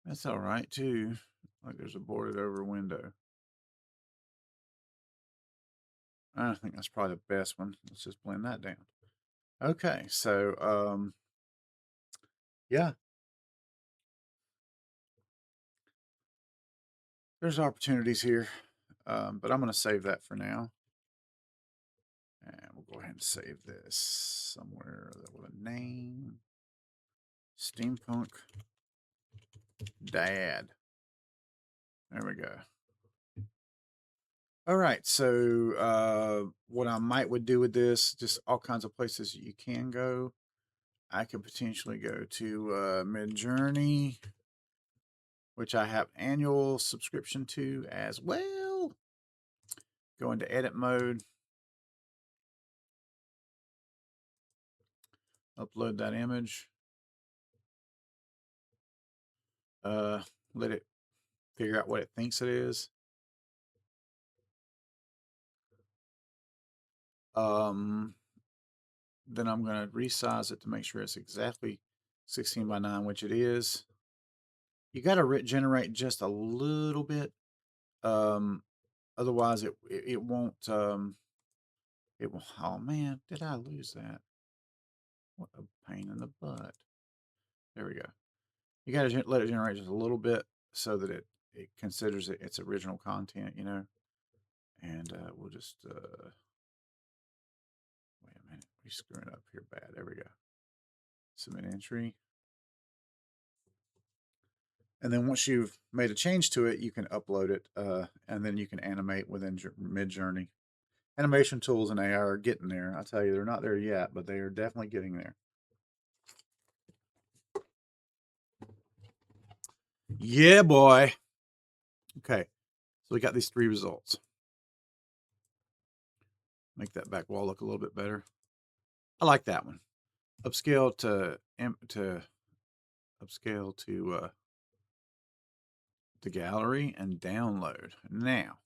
That's all right too. Like there's a boarded over window. I think that's probably the best one. Let's just blend that down. Okay, so yeah. There's opportunities here. But I'm gonna save that for now. And we'll go ahead and save this somewhere with a name. Steampunk Dad. There we go. All right, so what I would do with this, just all kinds of places you can go. I could potentially go to Midjourney, which I have annual subscription to as well. Go into edit mode. Upload that image. Let it figure out what it thinks it is. Then I'm going to resize it to make sure it's exactly 16 by 9, which it is. You got to generate just a little bit. Otherwise it won't, it will, oh man, did I lose that? What a pain in the butt. There we go. You got to let it generate just a little bit so that it considers it its original content, you know. And we'll just, wait a minute, we screwing up here bad. There we go. Submit entry. And then once you've made a change to it, you can upload it, and then you can animate within Midjourney. Animation tools in AI are getting there. I tell you, they're not there yet, but they are definitely getting there. Yeah, boy. Okay, so we got these 3 results. Make that back wall look a little bit better. I like that one. upscale to upscale to the gallery and download. Now,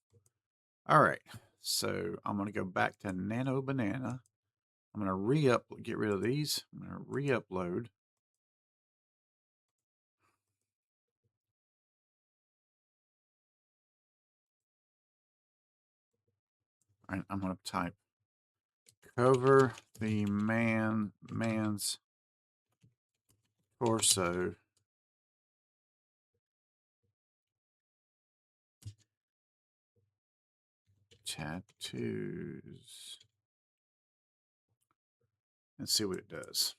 all right. So I'm gonna go back to Nano Banana. I'm gonna get rid of these. I'm gonna re-upload. All right, I'm gonna type cover the man's torso tattoos and see what it does.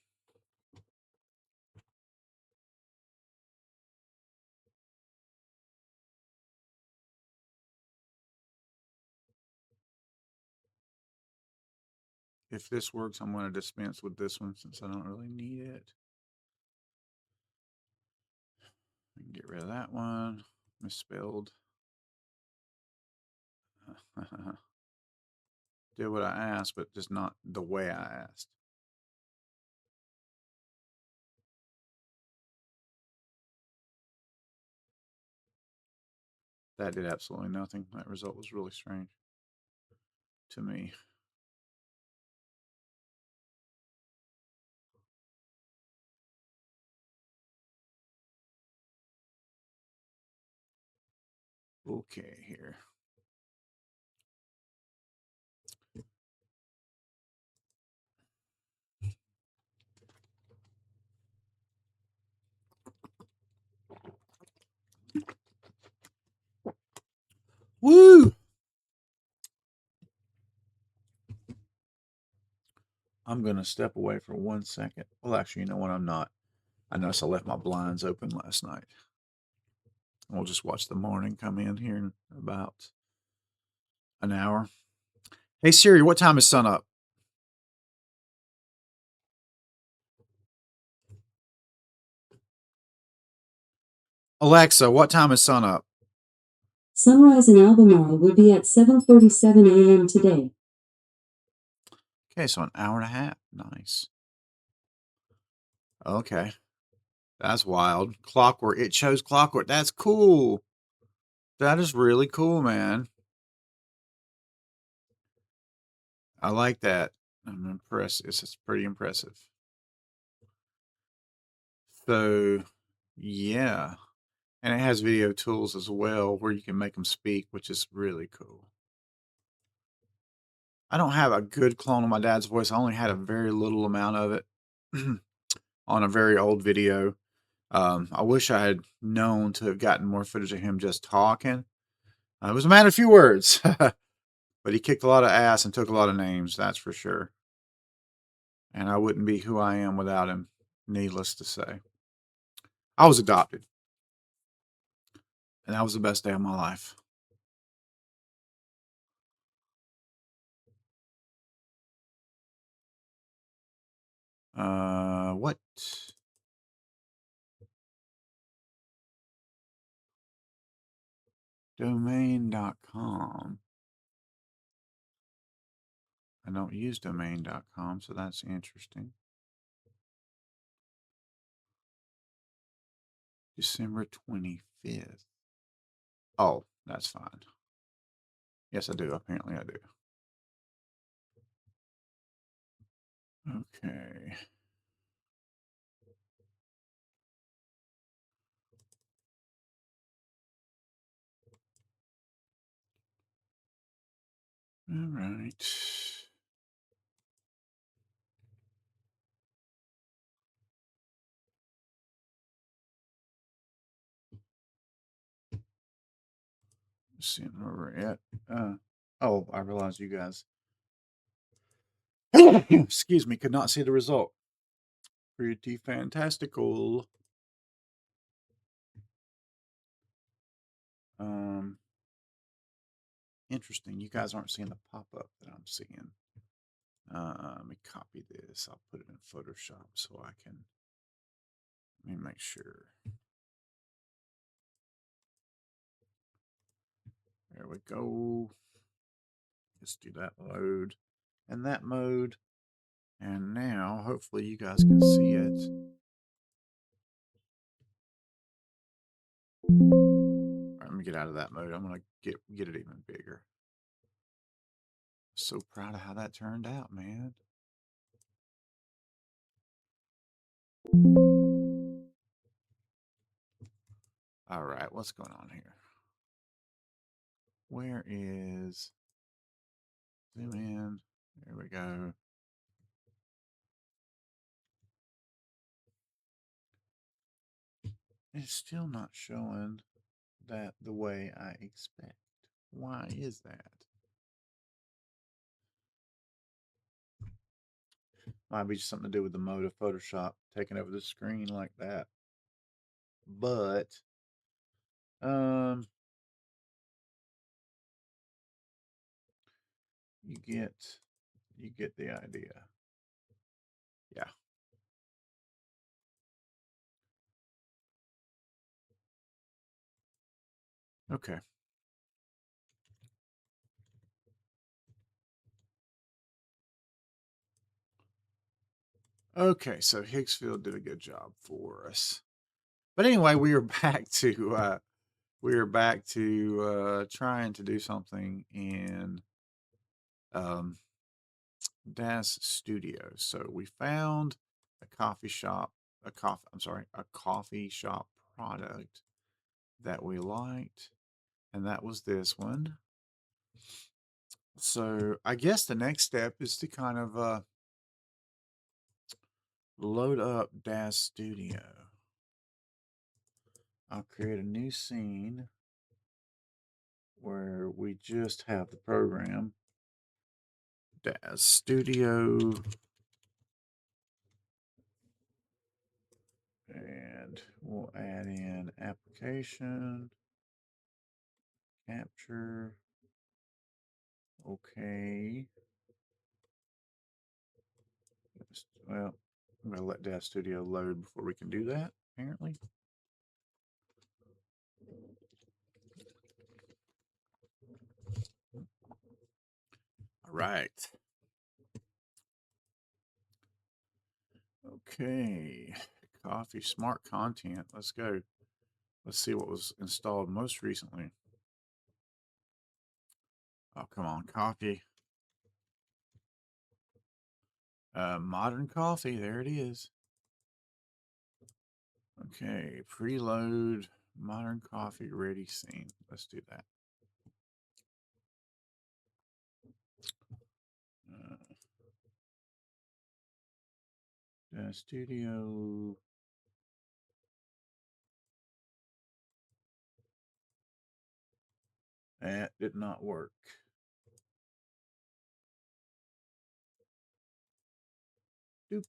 If this works, I'm going to dispense with this one since I don't really need it. I can get rid of that one. Misspelled. Did what I asked, but just not the way I asked. That did absolutely nothing. That result was really strange to me. Okay, here. Woo! I'm going to step away for 1 second. Well, actually, you know what? I'm not. I noticed I left my blinds open last night. We'll just watch the morning come in here in about an hour. Hey Siri, what time is sun up? Alexa, what time is sun up? Sunrise in Albemarle will be at 7:37 a.m. today. Okay, so an hour and a half. Nice. Okay. That's wild. Clockwork. It shows clockwork. That's cool. That is really cool, man. I like that. I'm impressed. It's pretty impressive. So, yeah. And it has video tools as well where you can make them speak, which is really cool. I don't have a good clone of my dad's voice. I only had a very little amount of it on a very old video. I wish I had known to have gotten more footage of him just talking. It was a man of few words, but he kicked a lot of ass and took a lot of names, that's for sure. And I wouldn't be who I am without him, needless to say. I was adopted, and that was the best day of my life. What? Domain.com. I don't use domain.com, so that's interesting. December 25th. Oh, that's fine. Yes, I do. Apparently, I do. Okay. All right. Seeing where we're at. Oh, I realized you guys, excuse me, could not see the result. Pretty fantastical. Um, Interesting. You guys aren't seeing the pop up that I'm seeing. Let me copy this. I'll put it in Photoshop so I can. Let me make sure. There we go. Let's do that load and that mode. And now, hopefully, you guys can see it. All right, let me get out of that mode. I'm gonna get it even bigger. So proud of how that turned out, man. All right, what's going on here? Where is zoom in? There we go. It's still not showing that the way I expect. Why is that? Might be just something to do with the mode of Photoshop taking over the screen like that. But um you get the idea. Yeah. Okay. Okay, so Higgsfield did a good job for us. But anyway, we are back to trying to do something in um Daz Studio. So we found a coffee shop, a coffee shop product that we liked, and that was this one. So I guess the next step is to kind of load up Daz Studio. I'll create a new scene where we just have the program Daz Studio, and we'll add in application, capture, okay. Well, I'm going to let Daz Studio load before we can do that, apparently. All right. Okay. Coffee smart content. Let's go. Let's see what was installed most recently. Oh, come on. Coffee. Modern coffee. There it is. Okay. Preload modern coffee ready scene. Let's do that. Studio. That did not work. Doop.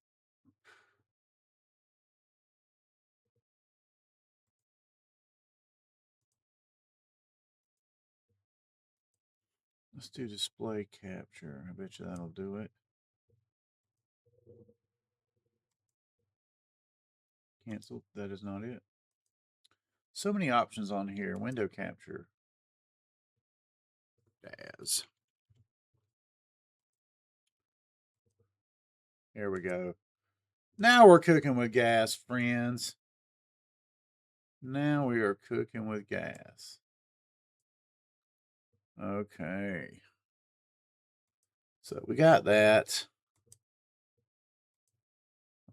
Let's do display capture. I bet you that'll do it. Cancel. That is not it. So many options on here. Window capture. Daz. There we go. Now we're cooking with gas, friends. Now we are cooking with gas. Okay. So we got that.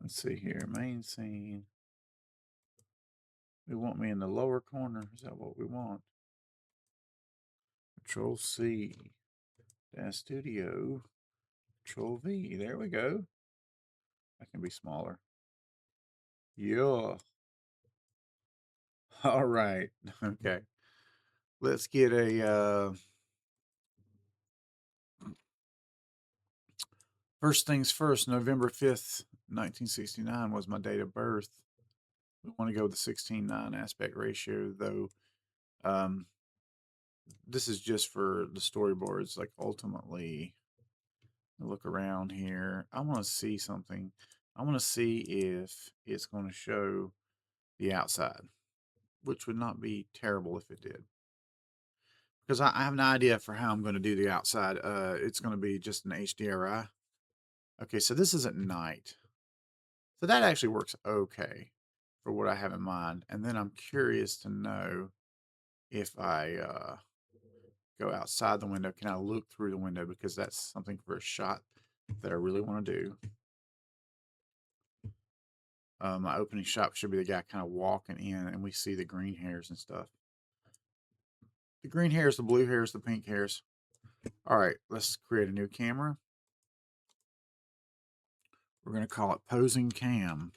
Let's see here. Main scene. They want me in the lower corner. Is that what we want? Control C. Daz Studio. Control V. There we go. I can be smaller. Yeah. All right. Okay. Let's get a first things first. November 5th, 1969 was my date of birth. We want to go with the 16:9 aspect ratio, though. Um, this is just for the storyboards. Like, ultimately, look around here. I want to see something. I want to see if it's going to show the outside, which would not be terrible if it did. Because I have an idea for how I'm going to do the outside. It's going to be just an HDRI. Okay, so this is at night. So that actually works okay for what I have in mind. And then I'm curious to know if I go outside the window, can I look through the window? Because that's something for a shot that I really want to do. My opening shot should be the guy kind of walking in, and we see the green hairs and stuff. The green hairs, the blue hairs, the pink hairs. All right, let's create a new camera. We're going to call it Posing Cam.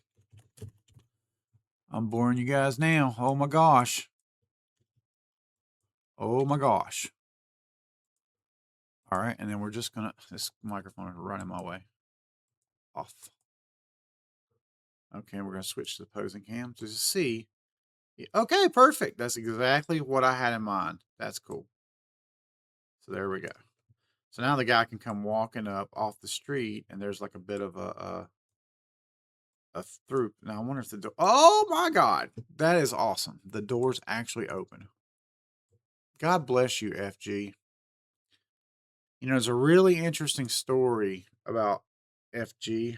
I'm boring you guys now. Oh my gosh. Oh my gosh. All right, and then we're just going to, this microphone is running my way. Off. Okay, we're going to switch to the Posing Cam to see. Okay, perfect. That's exactly what I had in mind. That's cool. So there we go. So now the guy can come walking up off the street, and there's like a bit of a through. Now I wonder if the door. Oh my God, that is awesome! The door's actually open. God bless you, FG. You know, there's a really interesting story about FG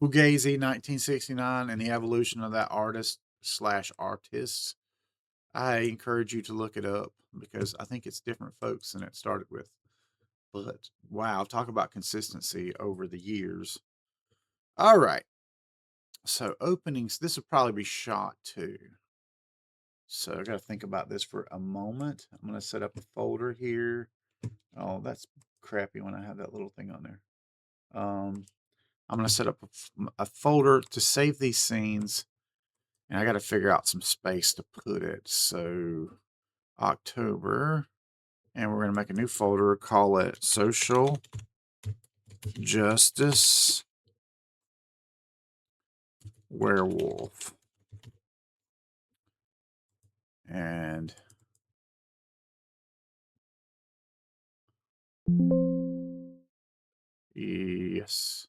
Fugazi, 1969, and the evolution of that artist slash artists. I encourage you to look it up because I think it's different folks than it started with. But wow, talk about consistency over the years. All right. So openings, this would probably be shot too. So I got to think about this for a moment. I'm going to set up a folder here. Oh, that's crappy when I have that little thing on there. I'm going to set up a folder to save these scenes, and I got to figure out some space to put it. So October, and we're going to make a new folder, call it Social Justice Werewolf. And yes,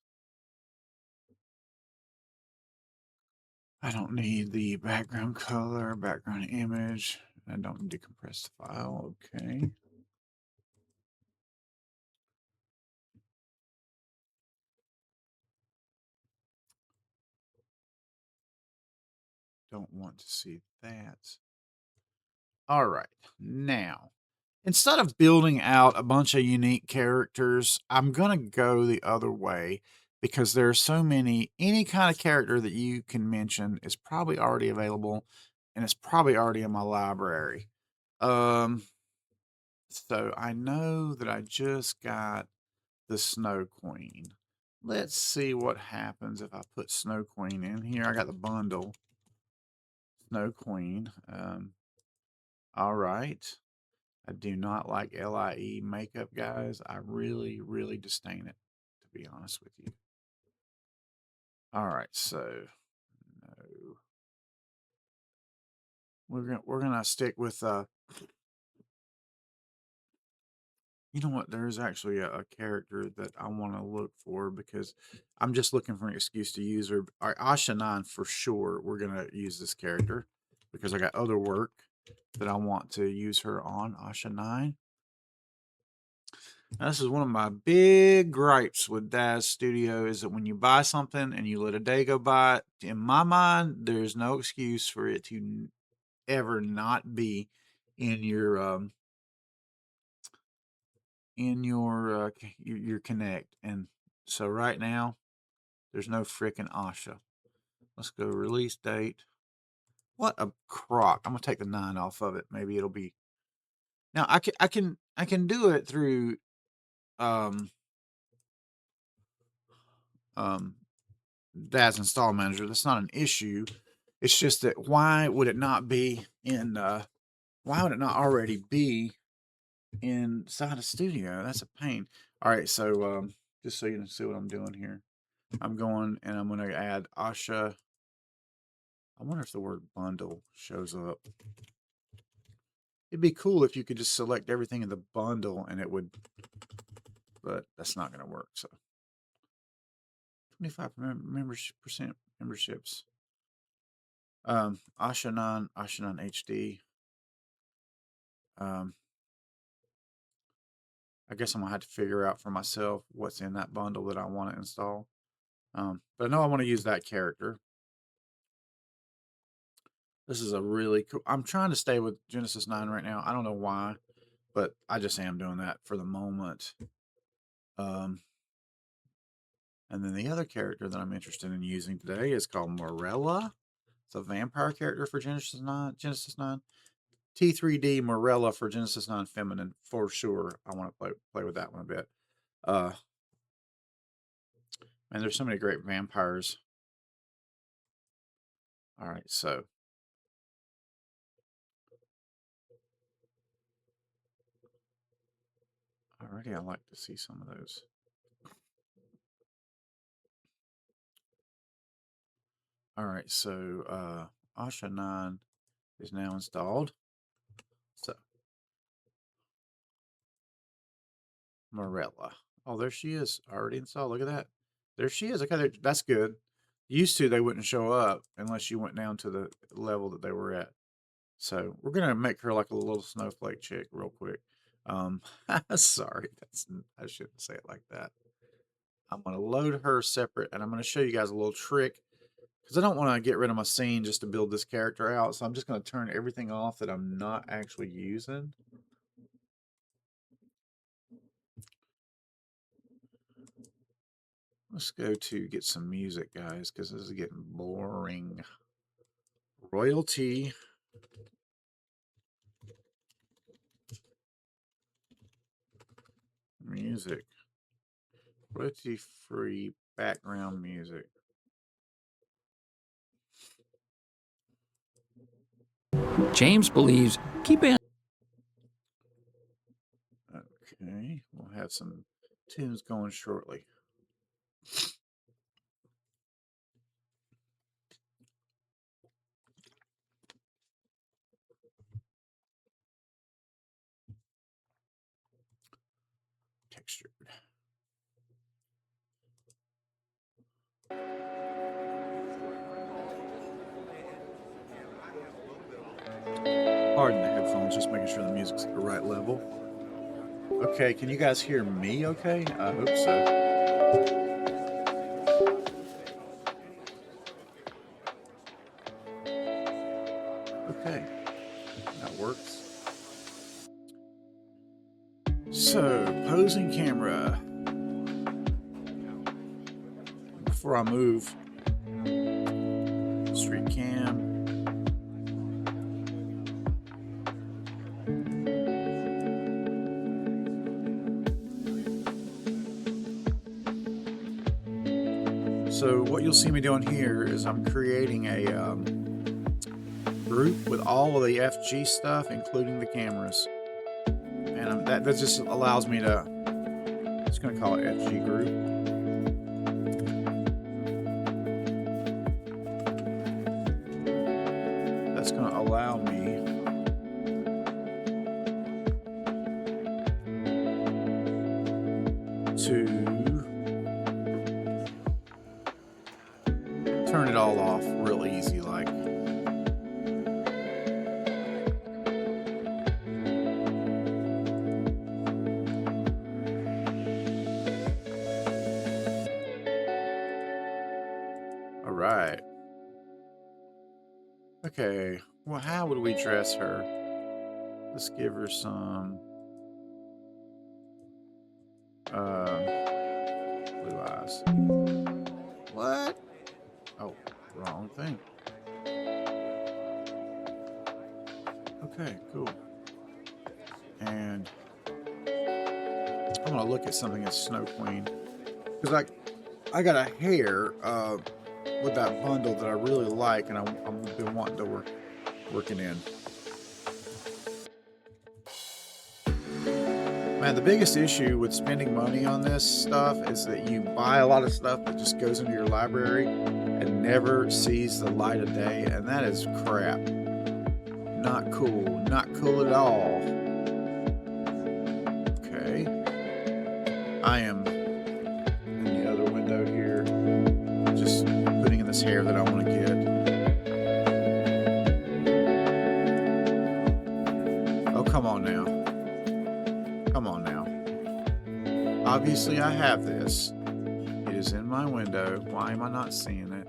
I don't need the background color, background image. I don't need to compress the file. Okay. Don't want to see that. All right. Now, instead of building out a bunch of unique characters, I'm going to go the other way because there are so many. Any kind of character that you can mention is probably already available and it's probably already in my library. So I know that I just got the Snow Queen. Let's see what happens if I put Snow Queen in here. I got the bundle. Snow Queen. All right. I do not like LIE makeup, guys. I really, really disdain it, to be honest with you. All right, so no. We're gonna stick with you know what? There is actually a character that I want to look for because I'm just looking for an excuse to use her. All right, Asha 9 for sure. We're going to use this character because I got other work that I want to use her on. Asha 9. Now, this is one of my big gripes with Daz Studio is that when you buy something and you let a day go by, in my mind, there's no excuse for it to ever not be in your Connect. And so right now, there's no freaking Asha. Let's go release date. What a crock! I'm gonna take the 9 off of it. Maybe it'll be now. I can do it through um um Dad's install manager. That's not an issue. It's just that why would it not be in? Why would it not already be inside a studio? That's a pain. All right, so just so you can see what I'm doing here, I'm going and I'm going to add Asha. I wonder if the word bundle shows up. It'd be cool if you could just select everything in the bundle and it would, but that's not going to work. So 25% memberships. Ashanon HD. Um, I guess I'm gonna have to figure out for myself what's in that bundle that I want to install. But I know I want to use that character. This is a really cool. I'm trying to stay with Genesis 9 right now. I don't know why, but I just am doing that for the moment. Um, and then the other character that I'm interested in using today is called Morella. It's a vampire character for Genesis 9. Genesis 9. T3D Morella for Genesis 9 Feminine for sure. I want to play with that one a bit. And there's so many great vampires. All right, so already I like to see some of those. All right, so Asha 9 is now installed. So Morella. Oh, there she is, already installed. Look at that. There she is. Okay, that's good. Used to, they wouldn't show up unless you went down to the level that they were at. So we're gonna make her like a little snowflake chick real quick. Sorry, I shouldn't say it like that. I'm gonna load her separate, and I'm gonna show you guys a little trick because I don't want to get rid of my scene just to build this character out. So I'm just gonna turn everything off that I'm not actually using. Let's go to get some music, guys, because this is getting boring. Royalty. Music. Royalty free background music. James believes keeping. Okay, we'll have some tunes going shortly. Textured. Pardon the headphones, just making sure the music's at the right level. Okay, can you guys hear me okay? I hope so. Okay, that works. So, posing camera. Before I move, street cam. So what you'll see me doing here is I'm creating a group with all of the FG stuff, including the cameras. And that just allows me to, I'm just going to call it FG group. That's going to allow me to turn it all off real easy like. All right. Okay, well, how would we dress her? Let's give her some blue eyes. What? Oh, wrong thing. Okay, cool. And I'm gonna look at something as Snow Queen because I got a hair with that bundle that I really like, and I've been wanting to work it in. Man, the biggest issue with spending money on this stuff is that you buy a lot of stuff that just goes into your library and never sees the light of day, and that is crap. Not cool. Not cool at all. Okay. I am in the other window here, just putting in this hair that I want to get. Oh, come on now. Come on now. Obviously, I have this. It is in my window. Why am I not seeing it?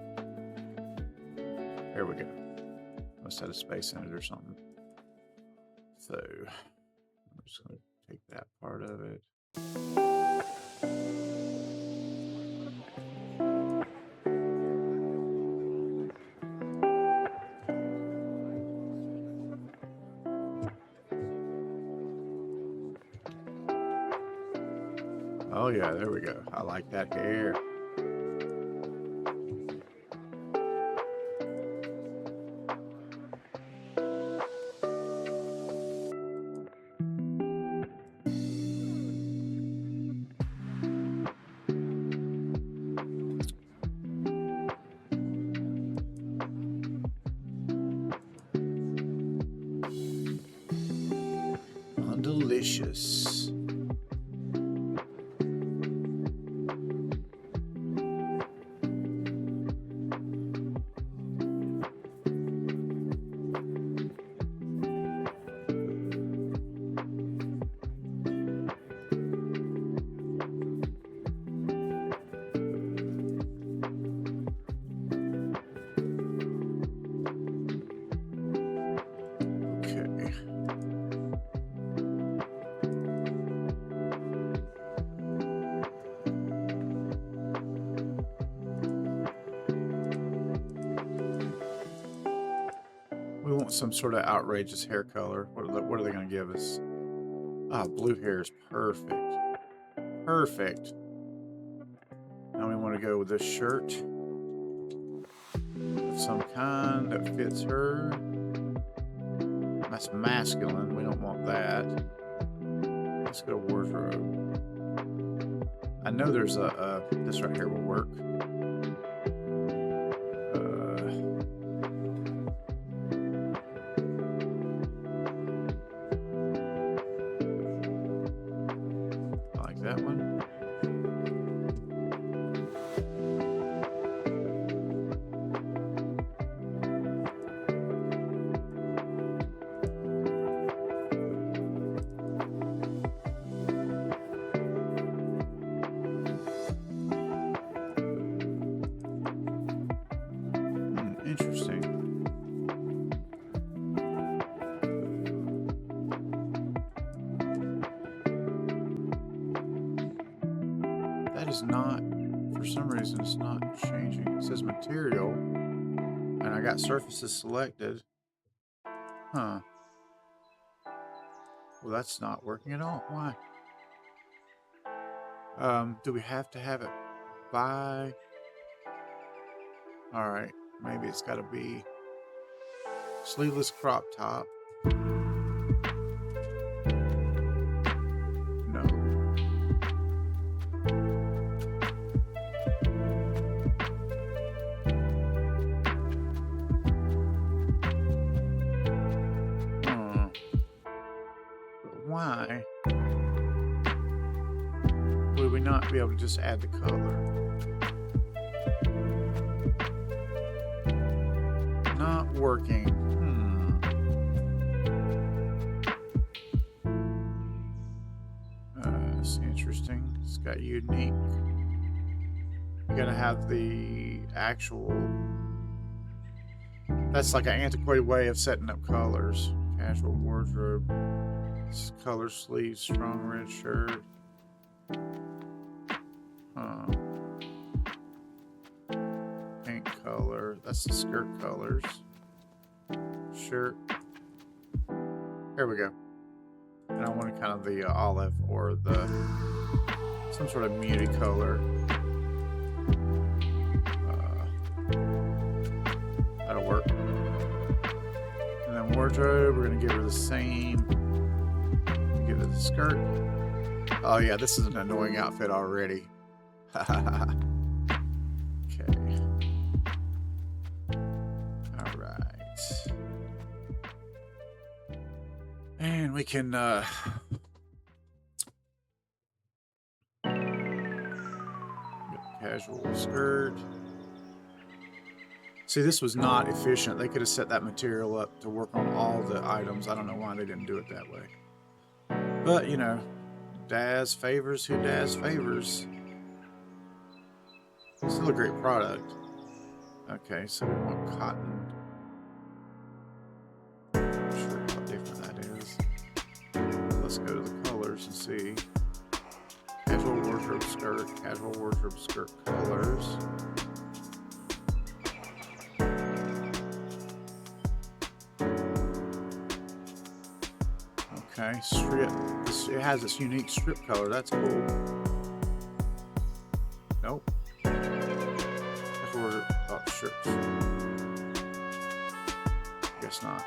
There we go. Must have a space in it or something. So, I'm just going to take that part of it. Oh yeah, there we go. I like that hair. Delicious. We want some sort of outrageous hair color. What are they going to give us? Ah, blue hair is perfect. Perfect. Now we want to go with this shirt of some kind that fits her. That's masculine. We don't want that. Let's go wardrobe. I know there's this right here will work. That one. Interesting. Is not, for some reason, it's not changing. It says material, and I got surfaces selected. Huh. Well, that's not working at all. Why? Do we have to have it by? All right, maybe it's got to be sleeveless crop top. Why would we not be able to just add the color? Not working. It's interesting. It's got unique. You gotta have the actual. That's like an antiquated way of setting up colors. Casual wardrobe. Color sleeves, strong red shirt. Pink color. That's the skirt colors. Shirt. There we go. And I want kind of the olive or the some sort of muted color. That'll work. And then wardrobe, we're gonna give her the same. Give it the skirt. Oh yeah, this is an annoying outfit already. Okay. All right. And we can casual skirt. See, this was not efficient. They could have set that material up to work on all the items. I don't know why they didn't do it that way. But, you know, Daz favors who Daz favors. Still a great product. Okay, so we want cotton. Not sure how different that is. Let's go to the colors and see. Casual wardrobe skirt colors. Okay, strip. It has this unique strip color. That's cool. Nope. Casual shirts. Guess not.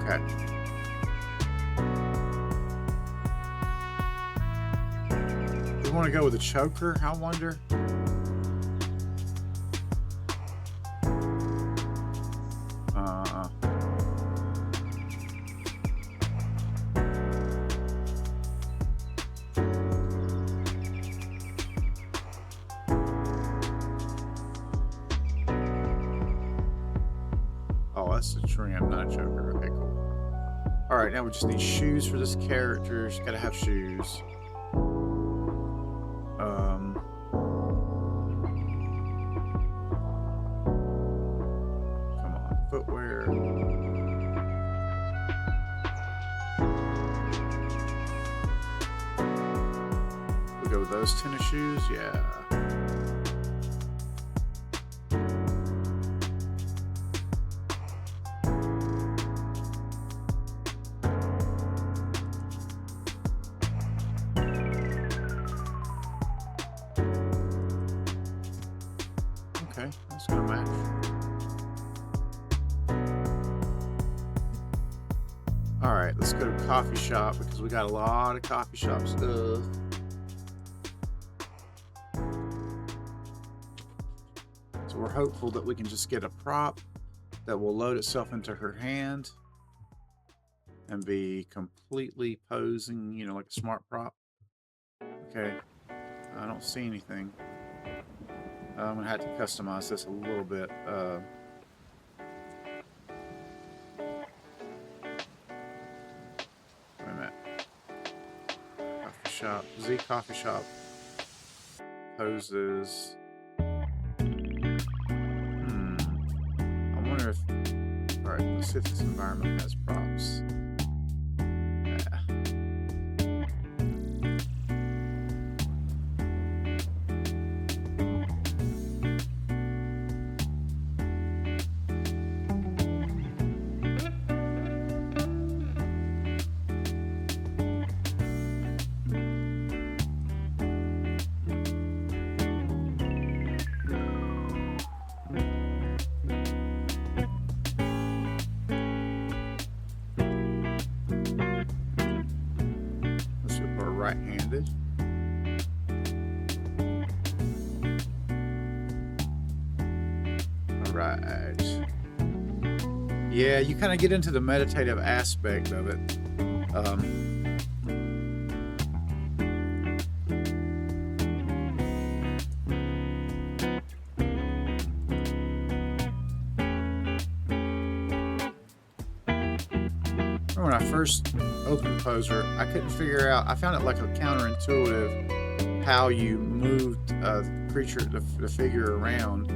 Okay. We want to go with a choker, I wonder. Oh, that's a trim, not a choker. Okay, cool. Alright, now we just need shoes for this character. She's gotta have shoes. Come on, footwear. We'll go with those tennis shoes, yeah. Okay, that's gonna match. Alright, let's go to coffee shop because we got a lot of coffee shop stuff. So we're hopeful that we can just get a prop that will load itself into her hand and be completely posing, you know, like a smart prop. Okay, I don't see anything. I'm gonna have to customize this a little bit. Wait a minute. Coffee shop. Z coffee shop. Poses. I wonder if. Alright, let's see if this environment has props. Yeah. Right-handed. All right. Yeah, you kind of get into the meditative aspect of it. When I first opened Poser, I couldn't figure out. I found it like a counterintuitive how you moved the creature, the figure around.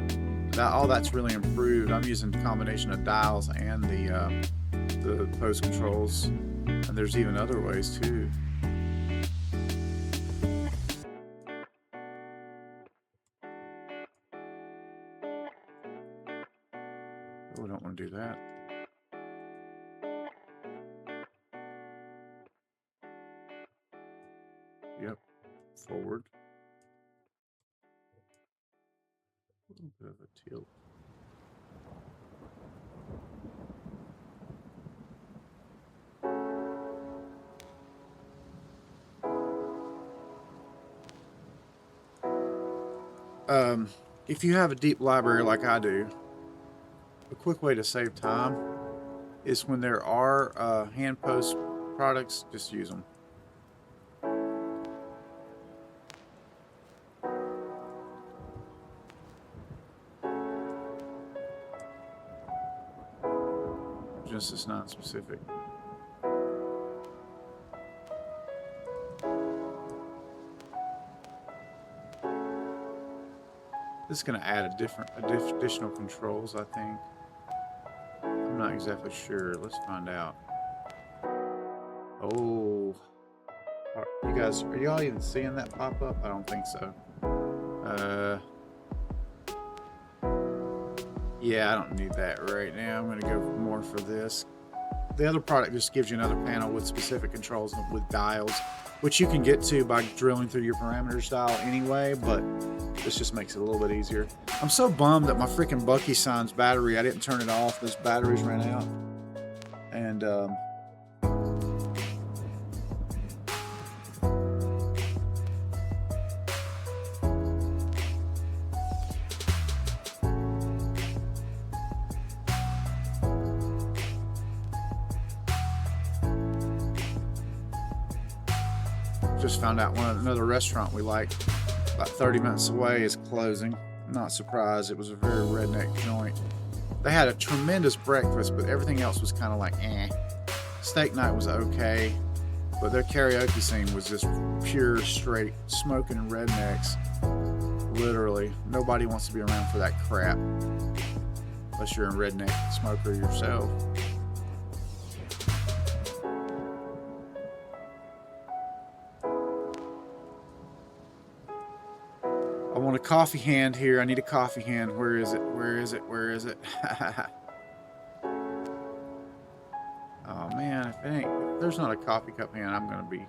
All that's really improved. I'm using a combination of dials and the pose controls, and there's even other ways too. Oh, we don't want to do that. Yep, forward. A little bit of a tilt. if you have a deep library like I do, a quick way to save time is when there are hand post products, just use them. Just as non-specific. This is going to add additional controls, I think. I'm not exactly sure. Let's find out. Oh, are y'all even seeing that pop up? I don't think so. Yeah, I don't need that right now. I'm going to go more for this. The other product just gives you another panel with specific controls with dials, which you can get to by drilling through your parameters dial anyway, but this just makes it a little bit easier. I'm so bummed that my freaking Bucky Signs battery, I didn't turn it off. Those batteries ran out. And, just found out another restaurant we like about 30 minutes away is closing. Not surprised. It was a very redneck joint. They had a tremendous breakfast, but everything else was kind of like eh. Steak night was okay, but their karaoke scene was just pure straight smoking rednecks. Literally, nobody wants to be around for that crap unless you're a redneck smoker yourself. I want a coffee hand here. I need a coffee hand. Where is it? Where is it? Where is it? Oh man, if there's not a coffee cup hand, I'm gonna be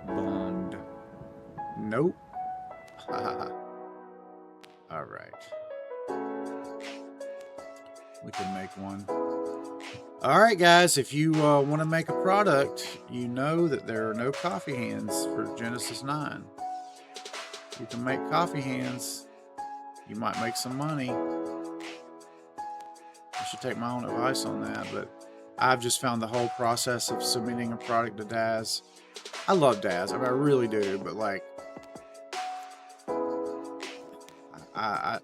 bummed. Nope. All right. We can make one. All right, guys. If you want to make a product, you know that there are no coffee hands for Genesis 9. You can make coffee hands. You might make some money. I should take my own advice on that, but I've just found the whole process of submitting a product to Daz. I love Daz. I mean, I really do, but like, I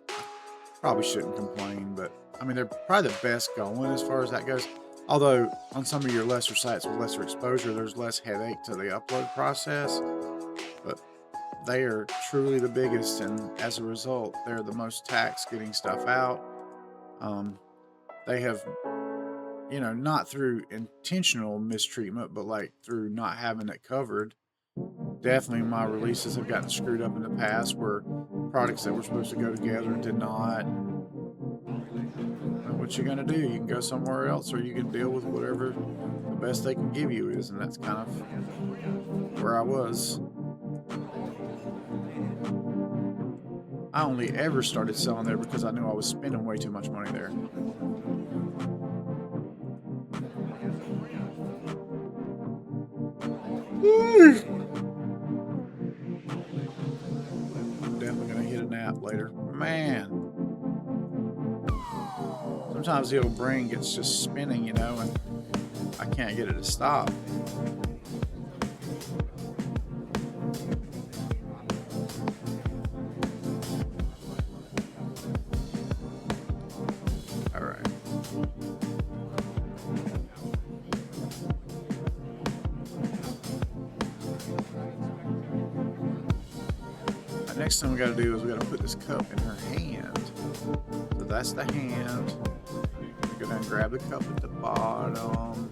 probably shouldn't complain, but I mean, they're probably the best going as far as that goes. Although on some of your lesser sites with lesser exposure, there's less headache to the upload process, but they are truly the biggest, and as a result, they're the most taxed getting stuff out. They have, not through intentional mistreatment, but like through not having it covered. Definitely my releases have gotten screwed up in the past where products that were supposed to go together did not. And what you gonna do? You can go somewhere else, or you can deal with whatever the best they can give you is, and that's kind of where I was. I only ever started selling there because I knew I was spending way too much money there. Definitely gonna hit a nap later. Man. Sometimes the old brain gets just spinning, and I can't get it to stop. Next thing we got to do is we got to put this cup in her hand. So that's the hand. Go down and grab the cup at the bottom.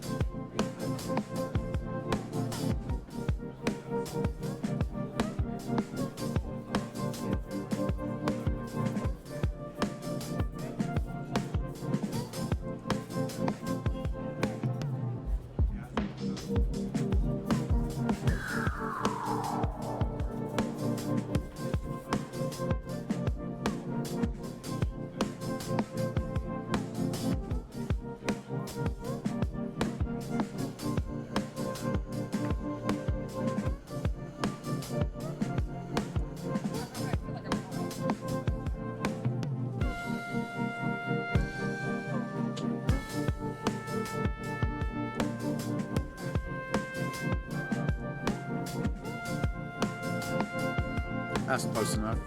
That's close enough.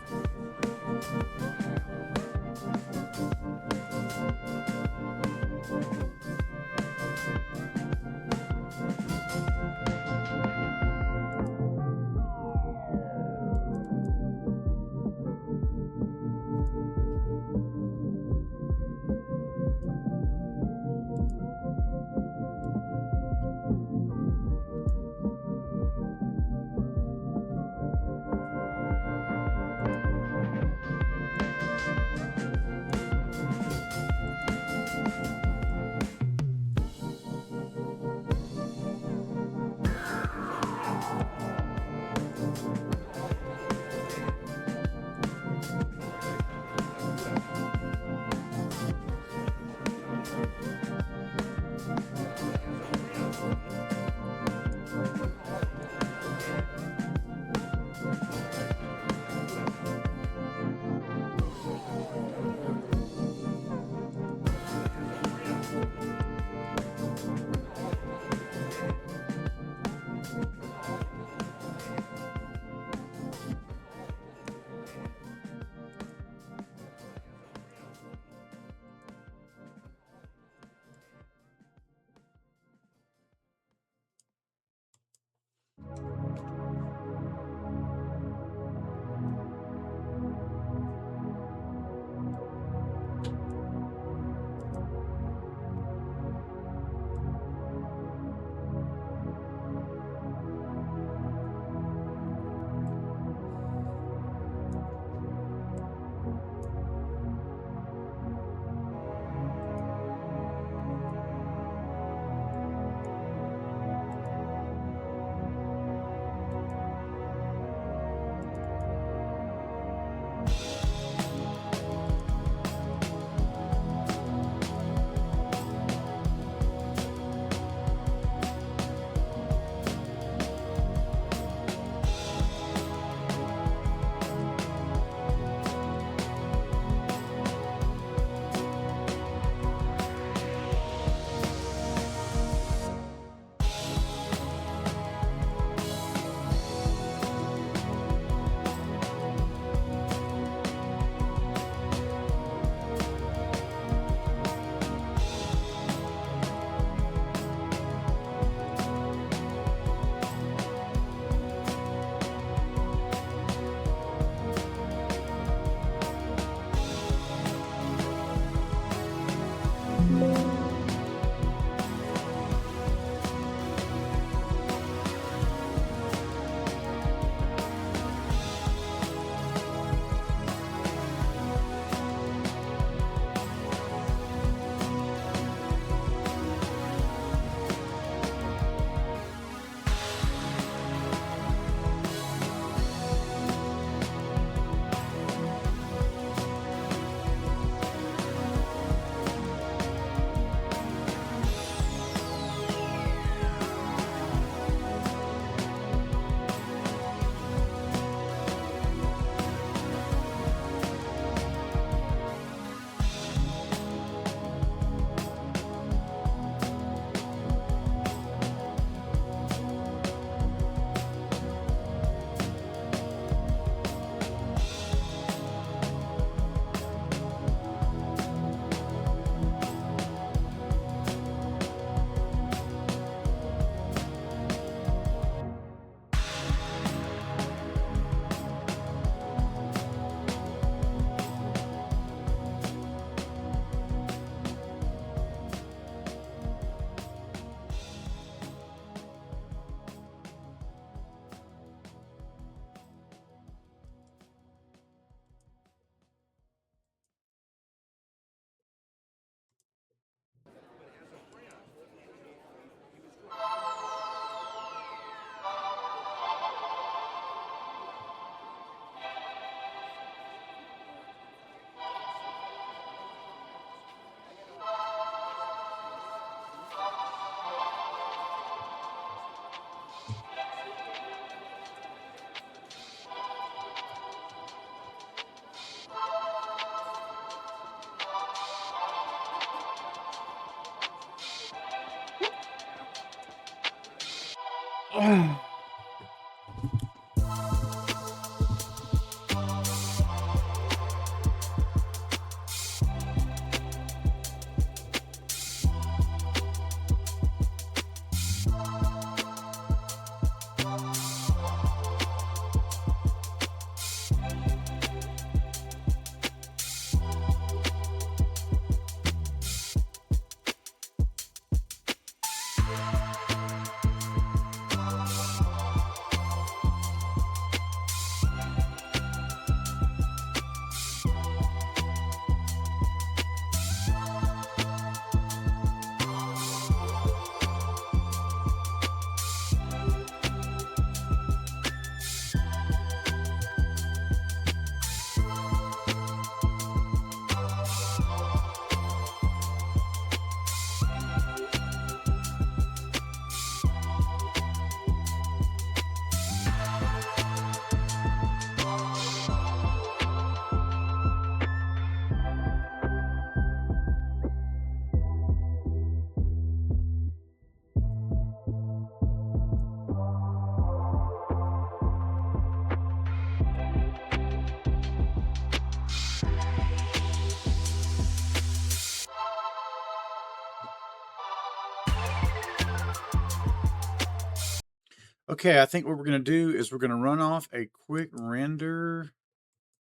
Okay, I think what we're going to do is we're going to run off a quick render.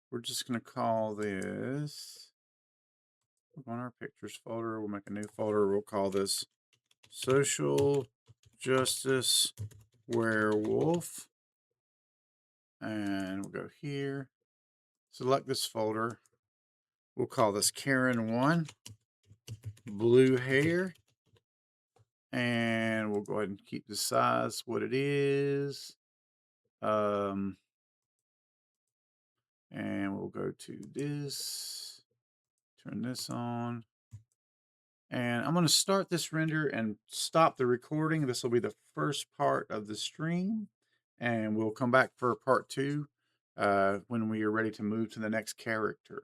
We're just going to call this on our pictures folder. We'll make a new folder. We'll call this Social Justice Werewolf. And we'll go here. Select this folder. We'll call this Karen1, blue hair. And we'll go ahead and keep the size what it is. And we'll go to this, turn this on. And I'm going to start this render and stop the recording. This will be the first part of the stream. And we'll come back for part 2 when we are ready to move to the next character.